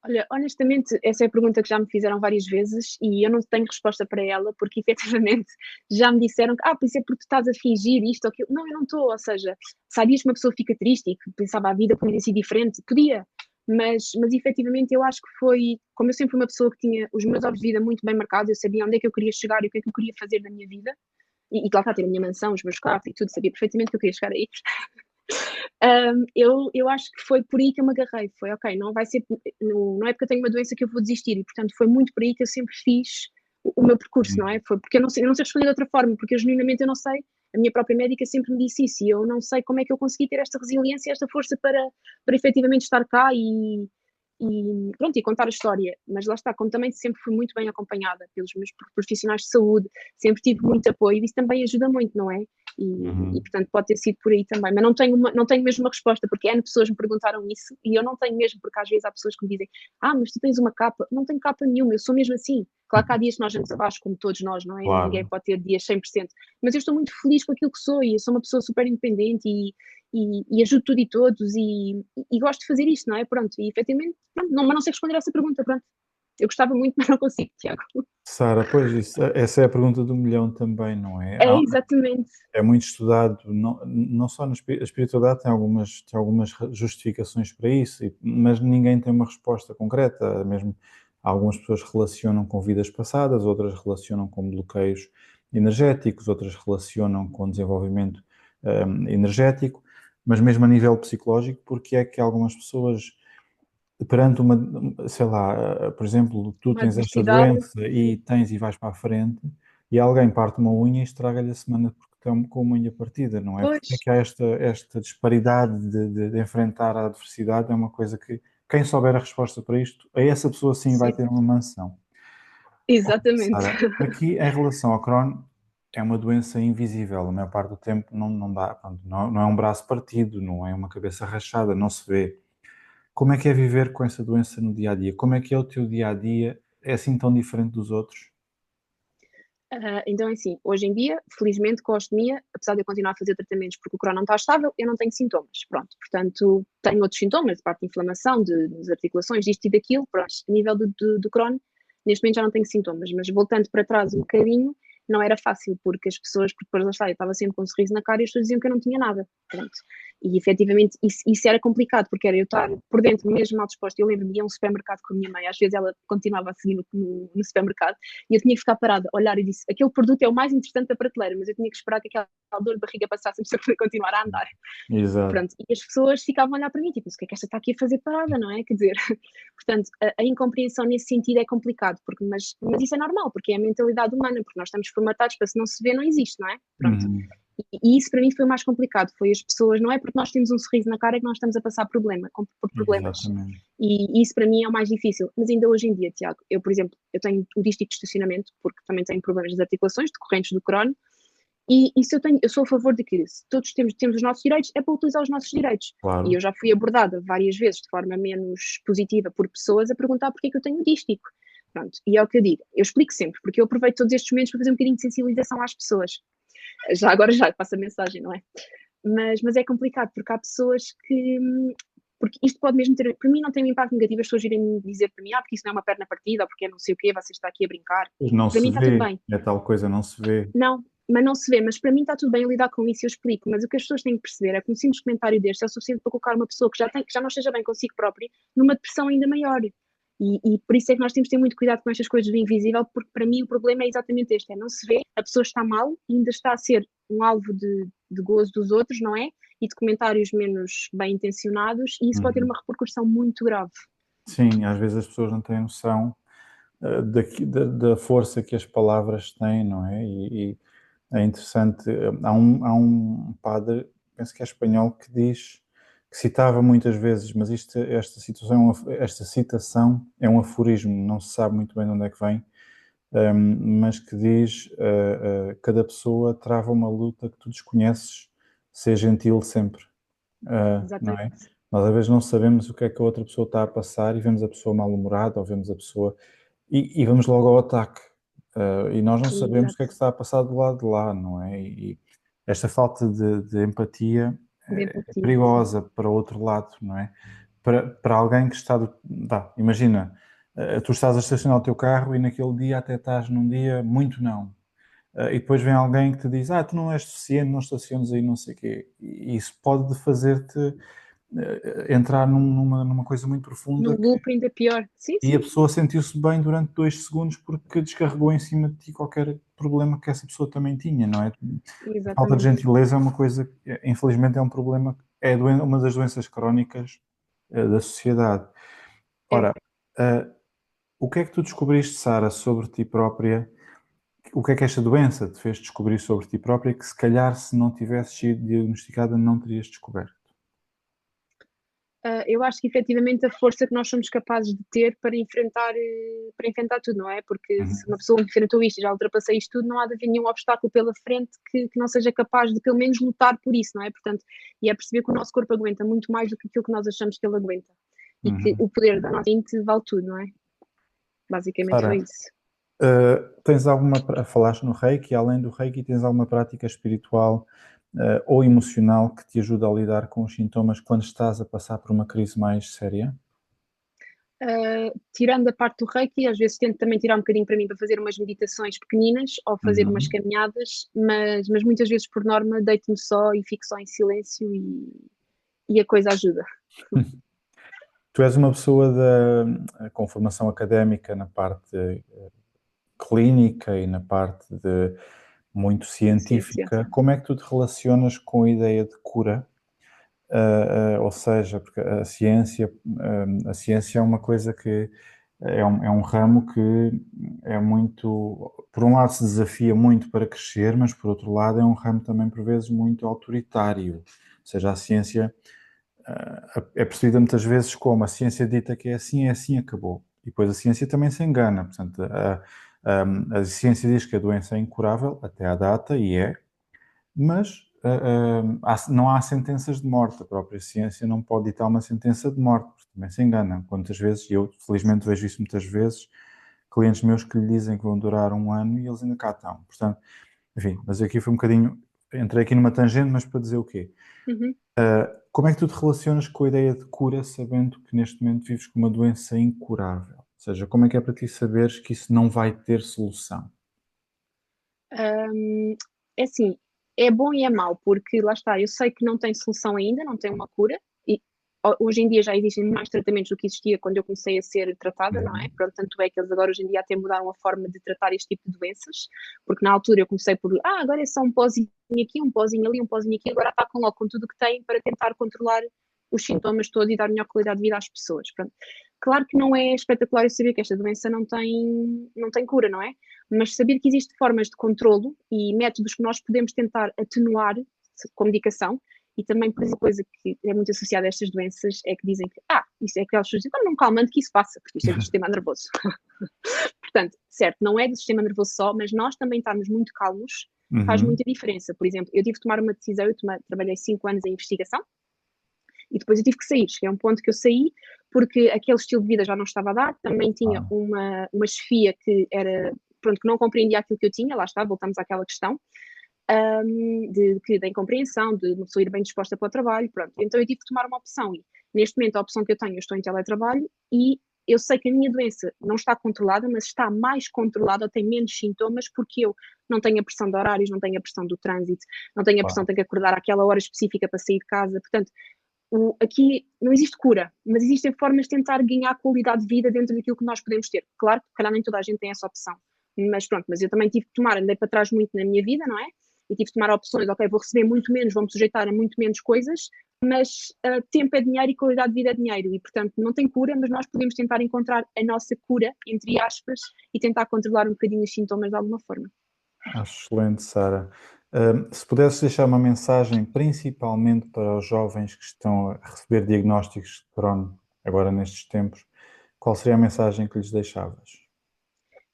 Olha, honestamente, essa é a pergunta que já me fizeram várias vezes e eu não tenho resposta para ela, porque efetivamente já me disseram que, por isso é porque tu estás a fingir isto ou aquilo. Não, eu não estou, ou seja, sabias que uma pessoa fica triste e que pensava a vida podia ser diferente? Podia, mas efetivamente eu acho que foi, como eu sempre fui uma pessoa que tinha os meus objetivos de vida muito bem marcados, eu sabia onde é que eu queria chegar e o que é que eu queria fazer na minha vida, e lá está, ter a minha mansão, os meus carros e tudo, sabia perfeitamente que eu queria chegar aí. Eu acho que foi por aí que eu me agarrei. Foi, ok, não vai ser, não é porque eu tenho uma doença que eu vou desistir. E, portanto, foi muito por aí que eu sempre fiz o meu percurso, não é? Foi porque eu não sei responder de outra forma, porque eu genuinamente eu não sei. A minha própria médica sempre me disse isso e eu não sei como é que eu consegui ter esta resiliência, esta força para efetivamente estar cá e pronto, e contar a história. Mas lá está, como também sempre fui muito bem acompanhada pelos meus profissionais de saúde, sempre tive muito apoio, e isso também ajuda muito, não é? E, Uhum. portanto pode ter sido por aí também, mas não tenho mesmo uma resposta, porque N pessoas me perguntaram isso e eu não tenho mesmo, porque às vezes há pessoas que me dizem, mas tu tens uma capa, não tenho capa nenhuma, eu sou mesmo assim. Claro que há dias que nós vamos abaixo, como todos nós, não é? Ninguém Claro. pode ter dias 100%, mas eu estou muito feliz com aquilo que sou e eu sou uma pessoa super independente e ajudo tudo e todos e gosto de fazer isto, não é? Pronto, e efetivamente, pronto, mas não sei responder essa pergunta, pronto. Eu gostava muito, mas não consigo, Tiago. Sara, pois essa é a pergunta do milhão também, não é? É exatamente. É muito estudado, não só a espiritualidade tem algumas justificações para isso, mas ninguém tem uma resposta concreta. Mesmo algumas pessoas relacionam com vidas passadas, outras relacionam com bloqueios energéticos, outras relacionam com desenvolvimento energético, mas mesmo a nível psicológico, porque é que algumas pessoas perante sei lá, por exemplo, tu Uma tens esta adversidade. doença e tens e vais para a frente e alguém parte uma unha e estraga-lhe a semana porque estão com uma unha partida, não é? Pois, Porque é que há esta disparidade de enfrentar a adversidade é uma coisa que quem souber a resposta para isto, a essa pessoa sim vai sim, ter uma mansão. Ok, exatamente. Sara, aqui em relação ao Crohn, é uma doença invisível, a maior parte do tempo não dá, pronto, não é um braço partido, não é uma cabeça rachada, não se vê. Como é que é viver com essa doença no dia a dia? Como é que é o teu dia a dia? É assim tão diferente dos outros? Então, é assim, hoje em dia, felizmente, com a ostomia, apesar de eu continuar a fazer tratamentos porque o Crohn não está estável, eu não tenho sintomas. Pronto, portanto, tenho outros sintomas, de parte de inflamação, das articulações, disto e daquilo. Pronto, a nível do Crohn, neste momento já não tenho sintomas, mas voltando para trás um bocadinho, não era fácil, porque as pessoas, porque depois lá está, eu estava sempre com um sorriso na cara e as pessoas diziam que eu não tinha nada. Pronto. E efetivamente isso era complicado, porque era eu estar por dentro mesmo mal disposta. Eu lembro-me, ia a um supermercado com a minha mãe, às vezes ela continuava a seguir no supermercado, e eu tinha que ficar parada, olhar e disse: aquele produto é o mais interessante da prateleira, mas eu tinha que esperar que aquela dor de barriga passasse para poder continuar a andar. Exato. Pronto, e as pessoas ficavam a olhar para mim, tipo, o que é que esta está aqui a fazer parada, não é? Quer dizer, portanto, a incompreensão nesse sentido é complicado, mas isso é normal, porque é a mentalidade humana, porque nós estamos formatados para se não se vê, não existe, não é? Pronto. Uhum. E isso para mim foi o mais complicado, foi as pessoas, não é porque nós temos um sorriso na cara que nós estamos a passar por problemas. Exatamente. E isso para mim é o mais difícil. Mas ainda hoje em dia, Tiago, eu, por exemplo, eu tenho o dístico de estacionamento, porque também tenho problemas das articulações decorrentes do Crohn, e isso eu sou a favor de que se todos temos os nossos direitos, é para utilizar os nossos direitos. Claro. E eu já fui abordada várias vezes de forma menos positiva por pessoas a perguntar porque é que eu tenho dístico. Pronto, e é o que eu digo, eu explico sempre, porque eu aproveito todos estes momentos para fazer um bocadinho de sensibilização às pessoas. Já agora já passo a mensagem, não é? Mas é complicado, porque há pessoas que. Porque isto pode mesmo ter. Para mim não tem um impacto negativo as pessoas irem dizer para mim, porque isso não é uma perna partida, ou porque é não sei o quê, você está aqui a brincar. Não Para se mim está tudo vê, bem. é tal coisa, não se vê. Não, mas não se vê. Mas para mim está tudo bem lidar com isso, eu explico. Mas o que as pessoas têm que perceber é que um simples comentário deste é o suficiente para colocar uma pessoa que já não esteja bem consigo própria numa depressão ainda maior. E por isso é que nós temos de ter muito cuidado com estas coisas do invisível, porque para mim o problema é exatamente este: é não se vê, a pessoa está mal e ainda está a ser um alvo de gozo dos outros, não é? E de comentários menos bem intencionados, e isso pode ter uma repercussão muito grave. Sim, às vezes as pessoas não têm noção da força que as palavras têm, não é? E é interessante, há um padre, penso que é espanhol, que diz, que citava muitas vezes, mas esta citação é um aforismo, não se sabe muito bem de onde é que vem, mas que diz, cada pessoa trava uma luta que tu desconheces, ser gentil sempre, não é? Exatamente. Nós às vezes não sabemos o que é que a outra pessoa está a passar e vemos a pessoa mal-humorada ou vemos a pessoa e vamos logo ao ataque. E nós não sabemos o que é que está a passar do lado de lá, não é? E esta falta de empatia De é empatia, sim. perigosa para o outro lado, não é? Para alguém que está... imagina, tu estás a estacionar o teu carro e naquele dia até estás num dia muito não. E depois vem alguém que te diz, tu não és suficiente, não estacionas aí, não sei o quê. E isso pode fazer-te entrar numa coisa muito profunda Num loop ainda pior. Sim, e a sim. pessoa sentiu-se bem durante 2 segundos porque descarregou em cima de ti qualquer problema que essa pessoa também tinha, não é? A falta de Exatamente. gentileza é uma coisa que, infelizmente, é um problema, uma das doenças crónicas da sociedade. É. Ora, o que é que tu descobriste, Sara, sobre ti própria? O que é que esta doença te fez descobrir sobre ti própria que, se calhar, se não tivesse sido diagnosticada, não terias descoberto? Eu acho que efetivamente a força que nós somos capazes de ter para enfrentar tudo, não é? Porque se Uhum. uma pessoa enfrentou isto e já ultrapassei isto tudo, não há de haver nenhum obstáculo pela frente que não seja capaz de pelo menos lutar por isso, não é? Portanto, e é perceber que o nosso corpo aguenta muito mais do que aquilo que nós achamos que ele aguenta. E que Uhum. o poder da nossa mente vale tudo, não é? Basicamente foi Sara, isso. tens falaste no Reiki, além do Reiki, tens alguma prática espiritual ou emocional que te ajuda a lidar com os sintomas quando estás a passar por uma crise mais séria? Tirando a parte do reiki, às vezes tento também tirar um bocadinho para mim para fazer umas meditações pequeninas ou fazer umas Uhum. caminhadas, mas muitas vezes por norma deito-me só e fico só em silêncio e a coisa ajuda. Tu és uma pessoa com formação académica na parte clínica e na parte muito Ciência. científica. Como é que tu te relacionas com a ideia de cura? Ou seja, porque a ciência é uma coisa que é um ramo que é muito, por um lado se desafia muito para crescer, mas por outro lado é um ramo também por vezes muito autoritário. Ou seja, a ciência é percebida muitas vezes como a ciência dita que é assim, acabou. E depois a ciência também se engana. Portanto, a ciência diz que a doença é incurável até à data, e é, mas não há sentenças de morte. A própria ciência não pode ditar uma sentença de morte, porque também se engana. Quantas vezes, e eu felizmente vejo isso muitas vezes, clientes meus que lhe dizem que vão durar um ano e eles ainda cá estão. Portanto, enfim, mas aqui foi um bocadinho, entrei aqui numa tangente, mas para dizer o quê? Uhum. Como é que tu te relacionas com a ideia de cura, sabendo que neste momento vives com uma doença incurável? Ou seja, como é que é para ti saberes que isso não vai ter solução? É assim, é bom e é mau, porque lá está, eu sei que não tem solução ainda, não tem uma cura, e hoje em dia já existem mais tratamentos do que existia quando eu comecei a ser tratada, não é? Uhum. Pronto, tanto é que eles agora hoje em dia até mudaram a forma de tratar este tipo de doenças, porque na altura eu comecei por, agora é só um pozinho aqui, um pozinho ali, um pozinho aqui, agora atacam logo com tudo o que têm para tentar controlar os sintomas todos e dar melhor qualidade de vida às pessoas. Pronto. Claro que não é espetacular eu saber que esta doença não tem cura, não é? Mas saber que existem formas de controlo e métodos que nós podemos tentar atenuar com medicação, e também, por exemplo, coisa que é muito associada a estas doenças é que dizem que, isso é aquelas pessoas dizem, não, calmante que isso passa, porque isto é do sistema nervoso. Portanto, certo, não é do sistema nervoso só, mas nós também estarmos muito calmos faz Uhum. muita diferença. Por exemplo, eu tive de tomar uma decisão, trabalhei 5 anos em investigação, e depois eu tive que sair. Cheguei a um ponto que eu saí porque aquele estilo de vida já não estava a dar. Também tinha uma chefia que era, pronto, que não compreendia aquilo que eu tinha. Lá está, voltamos àquela questão da incompreensão, de uma pessoa ir bem disposta para o trabalho. Pronto. Então eu tive que tomar uma opção. E neste momento a opção que eu tenho, eu estou em teletrabalho e eu sei que a minha doença não está controlada, mas está mais controlada, ou tem menos sintomas, porque eu não tenho a pressão de horários, não tenho a pressão do trânsito, não tenho a pressão de ter que acordar àquela hora específica para sair de casa. Portanto, aqui não existe cura, mas existem formas de tentar ganhar qualidade de vida dentro daquilo que nós podemos ter. Claro que, calhar, nem toda a gente tem essa opção, mas pronto, mas eu também tive que tomar, andei para trás muito na minha vida, não é? E tive que tomar opções, ok, vou receber muito menos, vou-me sujeitar a muito menos coisas, mas tempo é dinheiro e qualidade de vida é dinheiro, e portanto não tem cura, mas nós podemos tentar encontrar a nossa cura, entre aspas, e tentar controlar um bocadinho os sintomas de alguma forma. Acho excelente, Sara. Se pudesses deixar uma mensagem principalmente para os jovens que estão a receber diagnósticos de Crohn agora nestes tempos, qual seria a mensagem que lhes deixavas?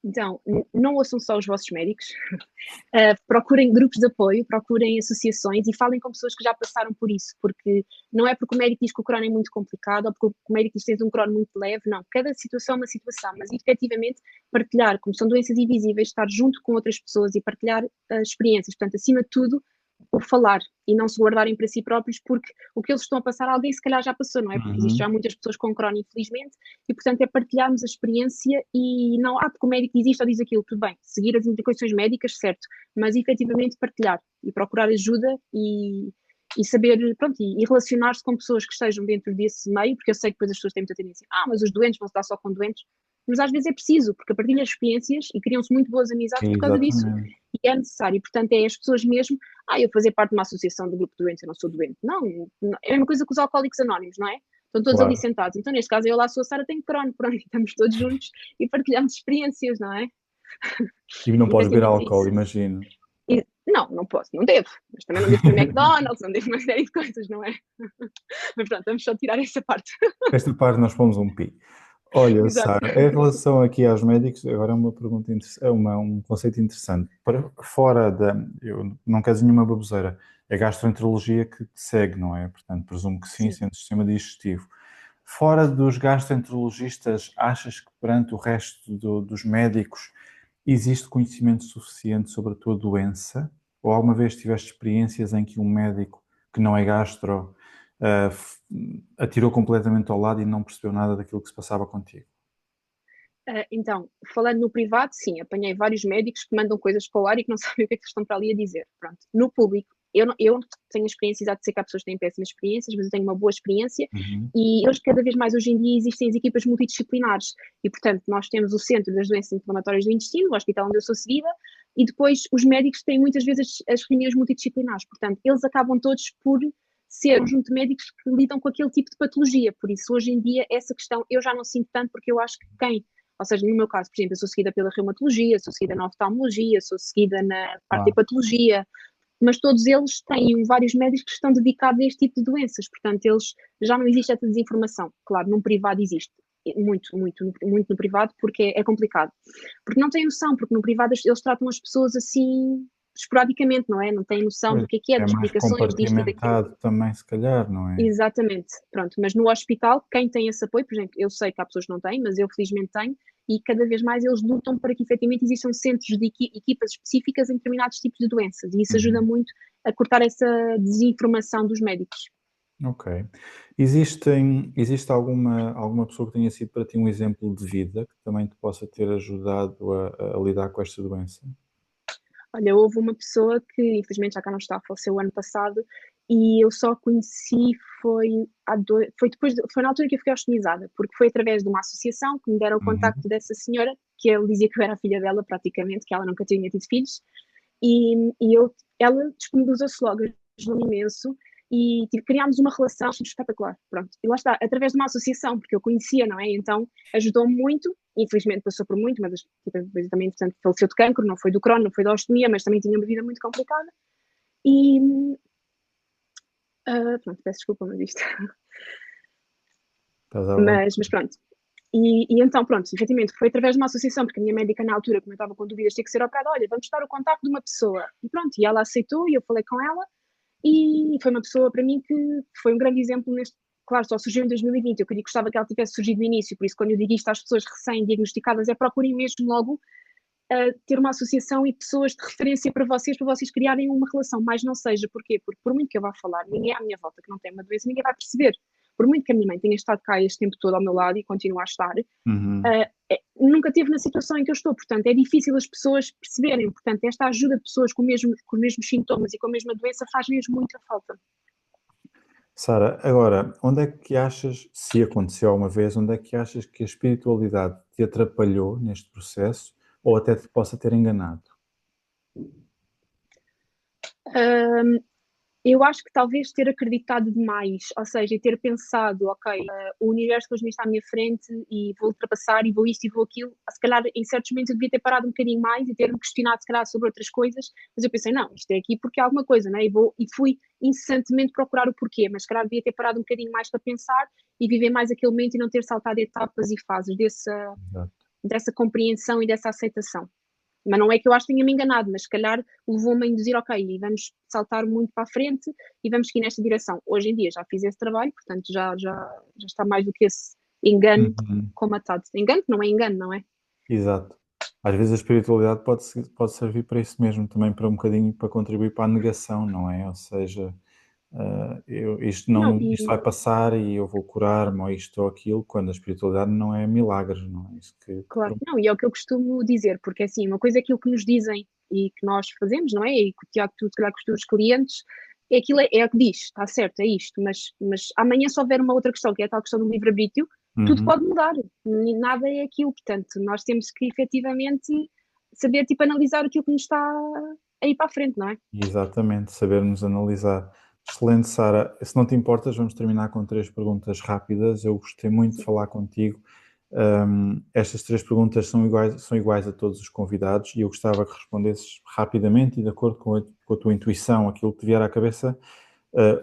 Então, não ouçam só os vossos médicos, procurem grupos de apoio, procurem associações e falem com pessoas que já passaram por isso, porque não é porque o médico diz que o Crohn é muito complicado ou porque o médico diz que tens um Crohn muito leve, não. Cada situação é uma situação, mas efetivamente partilhar, como são doenças invisíveis, estar junto com outras pessoas e partilhar experiências. Portanto, acima de tudo, o falar e não se guardarem para si próprios, porque o que eles estão a passar, alguém se calhar já passou, não é? Porque existe já muitas pessoas com Crohn, infelizmente, e portanto é partilharmos a experiência e não, porque o médico diz isto ou diz aquilo, tudo bem, seguir as indicações médicas, certo, mas efetivamente partilhar e procurar ajuda e saber, pronto, e relacionar-se com pessoas que estejam dentro desse meio, porque eu sei que depois as pessoas têm muita tendência, mas os doentes vão se dar só com doentes, mas às vezes é preciso, porque partilham experiências e criam-se muito boas amizades por causa disso, Exatamente. e é necessário, portanto é as pessoas mesmo, eu fazer parte de uma associação de grupo de doentes, eu não sou doente, não, é a mesma coisa que os alcoólicos anónimos, não é? Estão todos ali Claro. sentados, então neste caso eu lá sou a Sara, tenho Crohn, pronto, estamos todos juntos e partilhamos experiências, não é? E não E podes beber basicamente é álcool, isso. imagino. Não posso, não devo, mas também não devo comer McDonald's, não devo uma série de coisas, não é? Mas pronto, vamos só tirar essa parte. Esta parte nós pomos um pi. Olha, Exato. Sara, em relação aqui aos médicos, agora é uma pergunta um conceito interessante. Para fora eu não quero dizer nenhuma baboseira, é a gastroenterologia que te segue, não é? Portanto, presumo que sim, Sim. sendo sistema digestivo. Fora dos gastroenterologistas, achas que perante o resto dos médicos existe conhecimento suficiente sobre a tua doença? Ou alguma vez tiveste experiências em que um médico que não é gastro atirou completamente ao lado e não percebeu nada daquilo que se passava contigo? Então, falando no privado, sim, apanhei vários médicos que mandam coisas para o ar e que não sabem o que é que estão para ali a dizer. Pronto. No público, eu tenho a experiência, exato, de ser que há pessoas que têm péssimas experiências, mas eu tenho uma boa experiência Uhum. e cada vez mais hoje em dia existem as equipas multidisciplinares e, portanto, nós temos o Centro das Doenças Inflamatórias do Intestino, o hospital onde eu sou seguida, e depois os médicos têm muitas vezes as reuniões multidisciplinares, portanto, eles acabam todos por ser um conjunto de médicos que lidam com aquele tipo de patologia, por isso hoje em dia essa questão eu já não sinto tanto porque eu acho que ou seja, no meu caso, por exemplo, eu sou seguida pela reumatologia, sou seguida na oftalmologia, sou seguida na parte de hepatologia, mas todos eles têm vários médicos que estão dedicados a este tipo de doenças, portanto, eles já não existe essa desinformação. Claro, num privado existe, muito, muito, muito no privado, porque é complicado. Porque não têm noção, porque no privado eles tratam as pessoas assim esporadicamente, não é? Não têm noção do Pois, que é, é das mais explicações disto e daquilo. compartimentado também, se calhar, não é? Exatamente, pronto, mas no hospital, quem tem esse apoio, por exemplo, eu sei que há pessoas que não têm, mas eu felizmente tenho, e cada vez mais eles lutam para que efetivamente existam centros de equipas específicas em determinados tipos de doenças, e isso ajuda muito a cortar essa desinformação dos médicos. Ok. Existe alguma pessoa que tenha sido para ti um exemplo de vida que também te possa ter ajudado a lidar com esta doença? Olha, houve uma pessoa que, infelizmente, já cá não está, faleceu o ano passado, e eu só conheci foi na altura que eu fiquei hostilizada, porque foi através de uma associação que me deram o Uhum. contacto dessa senhora, que ele dizia que eu era a filha dela, praticamente, que ela nunca tinha tido filhos, e ela disponibilizou-se logo, ajudou-me imenso, e criámos uma relação espetacular, pronto. E lá está, através de uma associação, porque eu conhecia, não é? Então ajudou-me muito, infelizmente passou por muito, mas tipo, depois também, portanto, faleceu de cancro, não foi do Crohn, não foi da ostomia, mas também tinha uma vida muito complicada. E, pronto, peço desculpa, mas isto. Estás à vontade. Mas pronto. E então, pronto, efetivamente, foi através de uma associação, porque a minha médica na altura, como eu estava com dúvidas, tinha que ser operada, olha, vamos dar o contacto de uma pessoa. E pronto, e ela aceitou, e eu falei com ela, e foi uma pessoa para mim que foi um grande exemplo neste. Claro, só surgiu em 2020, eu gostava que ela tivesse surgido no início, por isso quando eu digo isto às pessoas recém-diagnosticadas é procurem mesmo logo ter uma associação e pessoas de referência para vocês criarem uma relação, mas não seja, porquê? Porque por muito que eu vá falar, ninguém à minha volta que não tem uma doença, ninguém vai perceber. Por muito que a minha mãe tenha estado cá este tempo todo ao meu lado e continua a estar, Uhum. nunca esteve na situação em que eu estou, portanto é difícil as pessoas perceberem, portanto esta ajuda de pessoas com os mesmos sintomas e com a mesma doença faz mesmo muita falta. Sara, agora, onde é que achas, se aconteceu alguma vez, onde é que achas que a espiritualidade te atrapalhou neste processo ou até te possa ter enganado? Um, eu acho que talvez ter acreditado demais, ou seja, ter pensado, ok, o universo hoje está à minha frente e vou ultrapassar e vou isto e vou aquilo, se calhar em certos momentos eu devia ter parado um bocadinho mais e ter-me questionado se calhar sobre outras coisas, mas eu pensei, não, isto é aqui porque há alguma coisa, né? E fui incessantemente procurar o porquê, mas se calhar devia ter parado um bocadinho mais para pensar e viver mais aquele momento e não ter saltado etapas e fases Exato. dessa compreensão e dessa aceitação. Mas não é que eu acho que tenha-me enganado, mas se calhar levou-me a induzir, ok, vamos saltar muito para a frente e vamos seguir nesta direção. Hoje em dia já fiz esse trabalho, portanto já está mais do que esse engano Uhum. comatado. Engano que não é engano, não é? Exato. Às vezes a espiritualidade pode servir para isso mesmo, também para um bocadinho para contribuir para a negação, não é? Ou seja, Não, isto vai passar e eu vou curar-me ou isto ou aquilo, quando a espiritualidade não é milagres, não é isso que claro que não, e é o que eu costumo dizer, porque assim, uma coisa é aquilo que nos dizem e que nós fazemos, não é? E que o Tiago, tu, se calhar, com os teus clientes, é o que diz, está certo, é isto, mas amanhã se houver uma outra questão, que é a tal questão do livre-arbítrio, tudo Uhum. pode mudar, nada é aquilo, portanto, nós temos que efetivamente saber, tipo, analisar aquilo que nos está a ir para a frente, não é? Exatamente, sabermos analisar. Excelente, Sara. Se não te importas, vamos terminar com 3 perguntas rápidas. Eu gostei muito de Sim, falar contigo. Estas 3 perguntas são iguais a todos os convidados e eu gostava que respondesses rapidamente e de acordo com a tua intuição, aquilo que te vier à cabeça.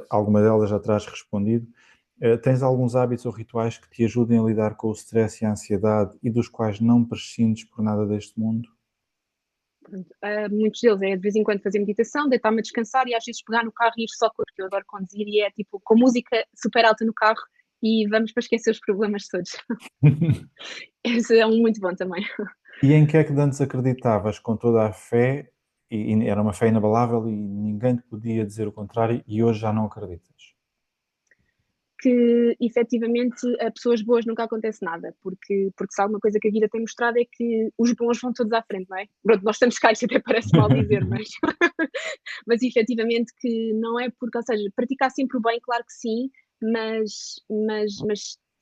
Alguma delas já terás respondido. Tens alguns hábitos ou rituais que te ajudem a lidar com o stress e a ansiedade e dos quais não prescindes por nada deste mundo? pronto. Muitos deles é de vez em quando fazer meditação, deitar-me a descansar e às vezes pegar no carro e ir só porque eu adoro conduzir e é tipo com música super alta no carro e vamos para esquecer os problemas todos. Esse é um muito bom também. E em que é que antes acreditavas com toda a fé, e era uma fé inabalável e ninguém te podia dizer o contrário, e hoje já não acreditas? Que efetivamente a pessoas boas nunca acontece nada, porque se há alguma coisa que a vida tem mostrado é que os bons vão todos à frente, não é? Pronto, nós estamos cá, isto até parece mal dizer, mas efetivamente que não é porque, ou seja, praticar sempre o bem, claro que sim, mas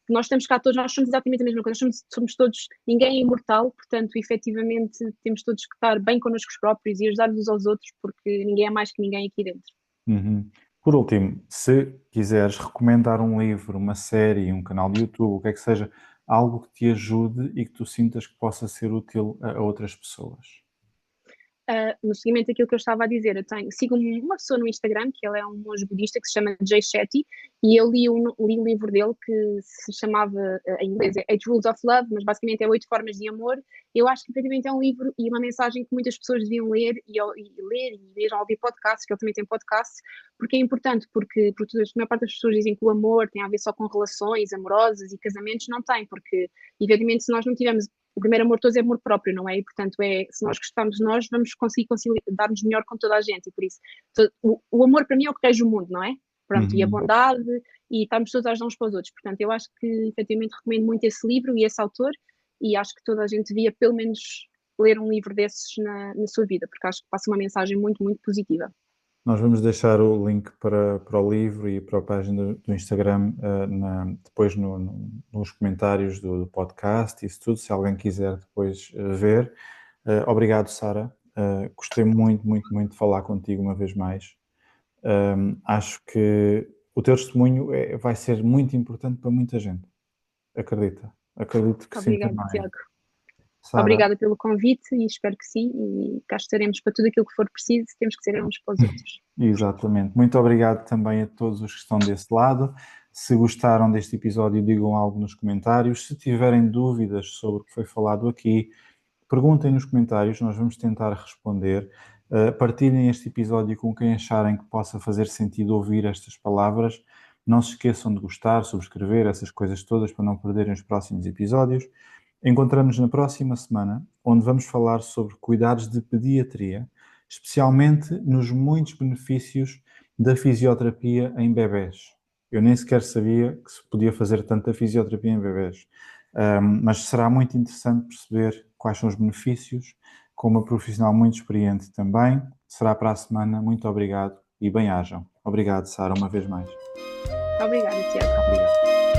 nós estamos cá todos, nós somos exatamente a mesma coisa, somos todos, ninguém é imortal, portanto, efetivamente temos todos que estar bem connosco próprios e ajudar uns aos outros, porque ninguém é mais que ninguém aqui dentro. Uhum. Por último, se quiseres recomendar um livro, uma série, um canal de YouTube, o que é que seja, algo que te ajude e que tu sintas que possa ser útil a outras pessoas. No seguimento daquilo que eu estava a dizer, sigo uma pessoa no Instagram, que ele é um monge budista que se chama Jay Shetty, e eu li um livro dele que se chamava, em inglês, é Eight Rules of Love, mas basicamente é 8 formas de amor. Eu acho que efetivamente é um livro e uma mensagem que muitas pessoas deviam ler e mesmo ouvir podcasts, que ele também tem podcasts, porque é importante, porque a maior parte das pessoas dizem que o amor tem a ver só com relações amorosas e casamentos, não tem, porque efetivamente se nós não tivermos o primeiro amor de todos é amor próprio, não é? E, portanto, se nós gostarmos de nós, vamos conseguir dar-nos melhor com toda a gente. E por isso, o amor para mim é o que rege o mundo, não é? Pronto, e a bondade, e estamos todos a ajudar uns para os outros. Portanto, eu acho que, efetivamente, recomendo muito esse livro e esse autor, e acho que toda a gente devia, pelo menos, ler um livro desses na sua vida, porque acho que passa uma mensagem muito, muito positiva. Nós vamos deixar o link para o livro e para a página do Instagram depois nos comentários do podcast, isso tudo, se alguém quiser depois ver. Obrigado, Sara. Gostei muito, muito, muito de falar contigo uma vez mais. Acho que o teu testemunho vai ser muito importante para muita gente. Acredito que sim Obrigada, também. Tiago. Sara, Obrigada pelo convite e espero que sim. E cá estaremos para tudo aquilo que for preciso. Temos que ser uns para os outros. exatamente. Muito obrigado também a todos os que estão desse lado. Se gostaram deste episódio, digam algo nos comentários. Se tiverem dúvidas sobre o que foi falado aqui, perguntem nos comentários, nós vamos tentar responder. Partilhem este episódio com quem acharem que possa fazer sentido ouvir estas palavras. Não se esqueçam de gostar, subscrever, essas coisas todas para não perderem os próximos episódios. Encontramos-nos na próxima semana, onde vamos falar sobre cuidados de pediatria, especialmente nos muitos benefícios da fisioterapia em bebés. Eu nem sequer sabia que se podia fazer tanta fisioterapia em bebés. Mas será muito interessante perceber quais são os benefícios, com uma profissional muito experiente também. Será para a semana. Muito obrigado e bem-ajam. Obrigado, Sara, uma vez mais. Obrigada, Tiago. Obrigado.